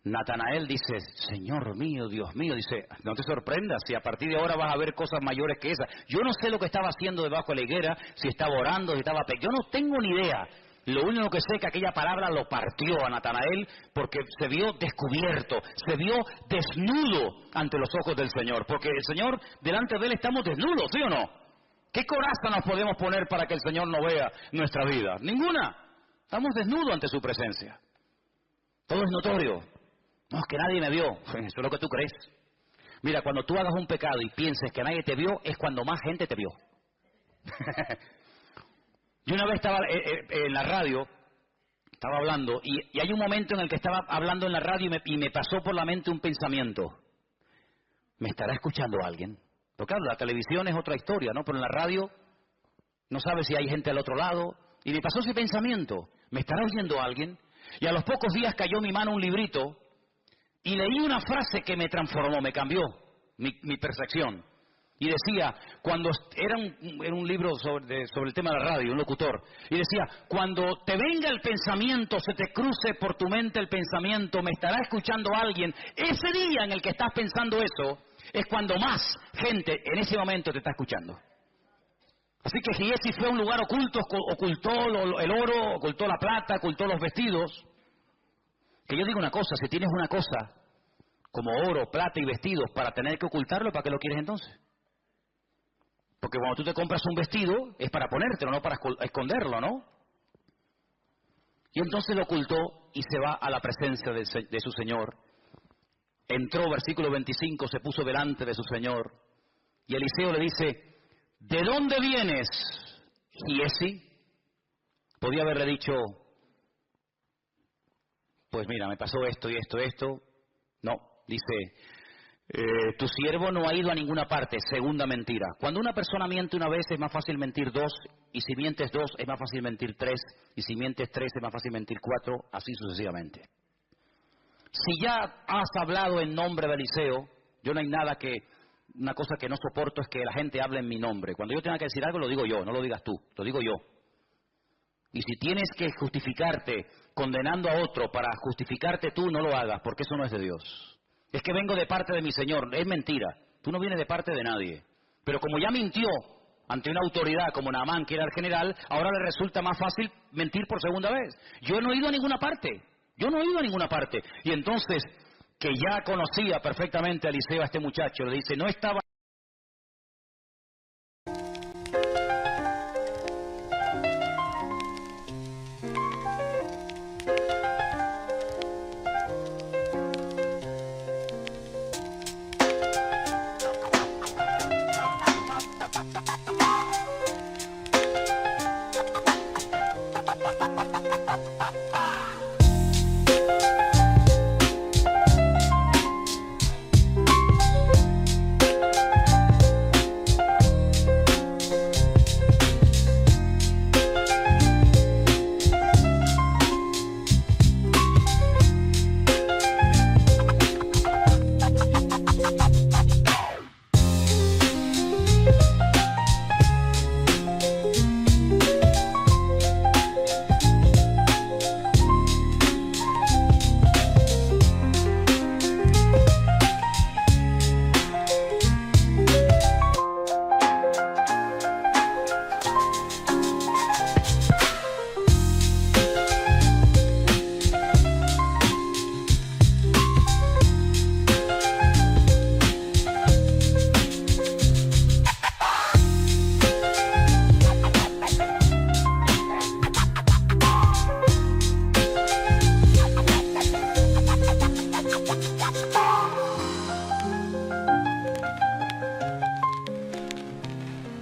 Natanael dice, Señor mío, Dios mío, dice, no te sorprendas si a partir de ahora vas a ver cosas mayores que esas. Yo no sé lo que estaba haciendo debajo de la higuera, si estaba orando, si estaba... Yo no tengo ni idea. Lo único que sé es que aquella palabra lo partió a Natanael porque se vio descubierto, se vio desnudo ante los ojos del Señor. Porque el Señor, delante de Él estamos desnudos, ¿sí o no? ¿Qué coraza nos podemos poner para que el Señor no vea nuestra vida? Ninguna. Estamos desnudos ante su presencia. Todo es notorio. No, es que nadie me vio. Eso es lo que tú crees. Mira, cuando tú hagas un pecado y pienses que nadie te vio, es cuando más gente te vio. Yo una vez estaba en la radio, estaba hablando, y hay un momento en el que estaba hablando en la radio y me pasó por la mente un pensamiento. ¿Me estará escuchando alguien? Porque claro, la televisión es otra historia, ¿no? Pero en la radio no sabes si hay gente al otro lado. Y me pasó ese pensamiento. ¿Me estará oyendo alguien? Y a los pocos días cayó en mi mano un librito y leí una frase que me transformó, me cambió mi percepción. Y decía, cuando era un libro sobre el tema de la radio, un locutor, y decía, cuando te venga el pensamiento, se te cruce por tu mente el pensamiento, me estará escuchando alguien, ese día en el que estás pensando eso, es cuando más gente en ese momento te está escuchando. Así que Giesi fue a un lugar oculto, ocultó el oro, ocultó la plata, ocultó los vestidos. Que yo digo una cosa, si tienes una cosa como oro, plata y vestidos para tener que ocultarlo, ¿para qué lo quieres entonces? Porque cuando tú te compras un vestido es para ponértelo, no para esconderlo, ¿no? Y entonces lo ocultó y se va a la presencia de su Señor. Entró, versículo 25, se puso delante de su Señor. Y Eliseo le dice, ¿de dónde vienes, Giesi? Podía haberle dicho, pues mira, me pasó esto y esto, esto. No, dice, tu siervo no ha ido a ninguna parte. Segunda mentira. Cuando una persona miente una vez es más fácil mentir dos, y si mientes dos es más fácil mentir tres, y si mientes tres es más fácil mentir cuatro, así sucesivamente. Si ya has hablado en nombre de Eliseo, yo no hay nada una cosa que no soporto es que la gente hable en mi nombre. Cuando yo tenga que decir algo lo digo yo, no lo digas tú, lo digo yo. Y si tienes que justificarte condenando a otro para justificarte tú, no lo hagas, porque eso no es de Dios. Es que vengo de parte de mi Señor, es mentira. Tú no vienes de parte de nadie. Pero como ya mintió ante una autoridad como Naamán, que era el general, ahora le resulta más fácil mentir por segunda vez. Yo no he ido a ninguna parte. Yo no he ido a ninguna parte. Y entonces, que ya conocía perfectamente a Eliseo, a este muchacho, le dice, no estaba...